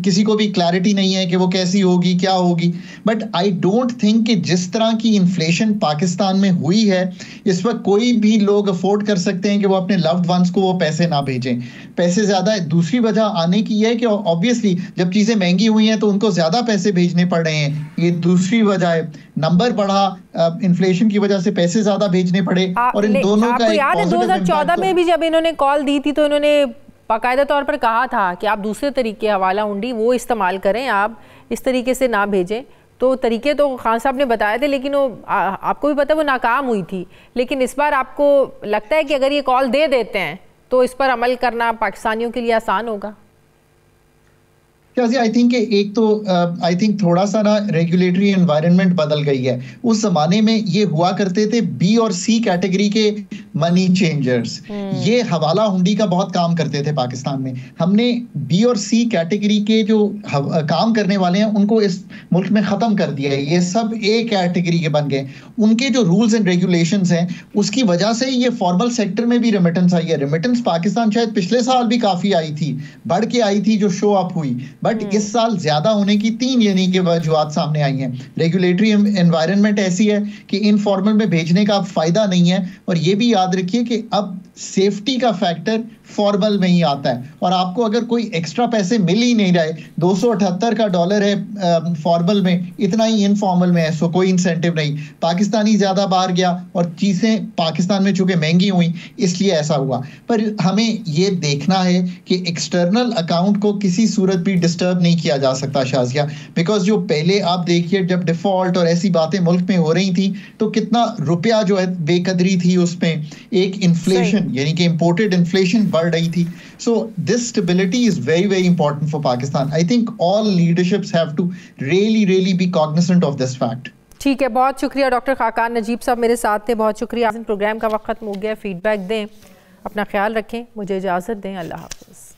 किसी को भी क्लैरिटी नहीं है कि वो कैसी होगी, क्या होगी, बट आई डोंट थिंक कि जिस तरह की इन्फ्लेशन पाकिस्तान में हुई है इस वक्त कोई भी लोग अफोर्ड कर सकते हैं कि वो अपने लव्ड वंस को वो पैसे ना भेजें। पैसे ज्यादा है। दूसरी वजह आने की है कि ऑब्वियसली जब चीजें महंगी हुई हैं तो उनको ज्यादा पैसे भेजने पड़ रहे हैं, ये दूसरी वजह है। नंबर बढ़ा, इन्फ्लेशन की वजह से पैसे ज्यादा भेजने पड़े, और इन दोनों का याद है 2014 में भी जब इन्होंने कॉल दी थी तो इन्होंने बाकायदा तौर पर कहा था कि आप दूसरे तरीके हवाला हुंडी वो इस्तेमाल करें, आप इस तरीके से ना भेजें। तो तरीके तो खान साहब ने बताए थे, लेकिन वो आपको भी पता वो नाकाम हुई थी। लेकिन इस बार आपको लगता है कि अगर ये कॉल दे देते हैं तो इस पर अमल करना पाकिस्तानियों के लिए आसान होगा? आई थिंक एक तो आई थिंक थोड़ा सा ना रेगुलेटरी एनवायरनमेंट बदल गई है। उस जमाने में ये हुआ करते थे B और C कैटेगरी के मनी चेंजर्स, ये हवाला हुंडी का बहुत काम करते थे पाकिस्तान में। हमने B और C कैटेगरी के जो काम करने वाले हैं उनको इस मुल्क में खत्म कर दिया है, ये सब A कैटेगरी के बन गए। उनके जो रूल्स एंड रेगुलेशंस हैं उसकी वजह से ये फॉर्मल सेक्टर में भी रेमिटेंस आई है। रेमिटेंस पाकिस्तान शायद पिछले साल भी काफी आई थी, बढ़ के आई थी, जो शो अप हुई, बट इस साल ज्यादा होने की 3 यानी कि वजूहत सामने आई हैं। रेगुलेटरी एनवायरनमेंट ऐसी है कि इनफॉर्मल में भेजने का फायदा नहीं है, और ये भी याद रखिए कि अब सेफ्टी का फैक्टर फॉर्मल में ही आता है, और आपको अगर कोई एक्स्ट्रा पैसे मिल ही नहीं रहे, $278 का है फॉर्मल में, इतना ही इनफॉर्मल में है, सो कोई इंसेंटिव नहीं। पाकिस्तानी ज्यादा बाहर गया और चीजें पाकिस्तान में चूंकि महंगी हुई इसलिए ऐसा हुआ। पर हमें ये देखना है कि एक्सटर्नल अकाउंट को किसी सूरत भी डिस्टर्ब नहीं किया जा सकता शाजिया, बिकॉज जो पहले आप देखिए जब डिफॉल्ट और ऐसी बातें मुल्क में हो रही थी तो कितना रुपया जो है बेकदरी थी उसमें, एक इन्फ्लेशन इन्फ्लेशन, यानी कि इंपोर्टेड इन्फ्लेशन बढ़ रही थी. So this stability is very very important for Pakistan. I think all leaderships have to really be cognisant of this fact. ठीक है, बहुत शुक्रिया डॉक्टर खाकान नजीब साहब मेरे साथ थे, बहुत शुक्रिया. प्रोग्राम का वक्त खत्म हो गया. फीडबैक दें, अपना ख्याल रखें, मुझे इजाज़त दें. अल्लाह हाफ़िज़.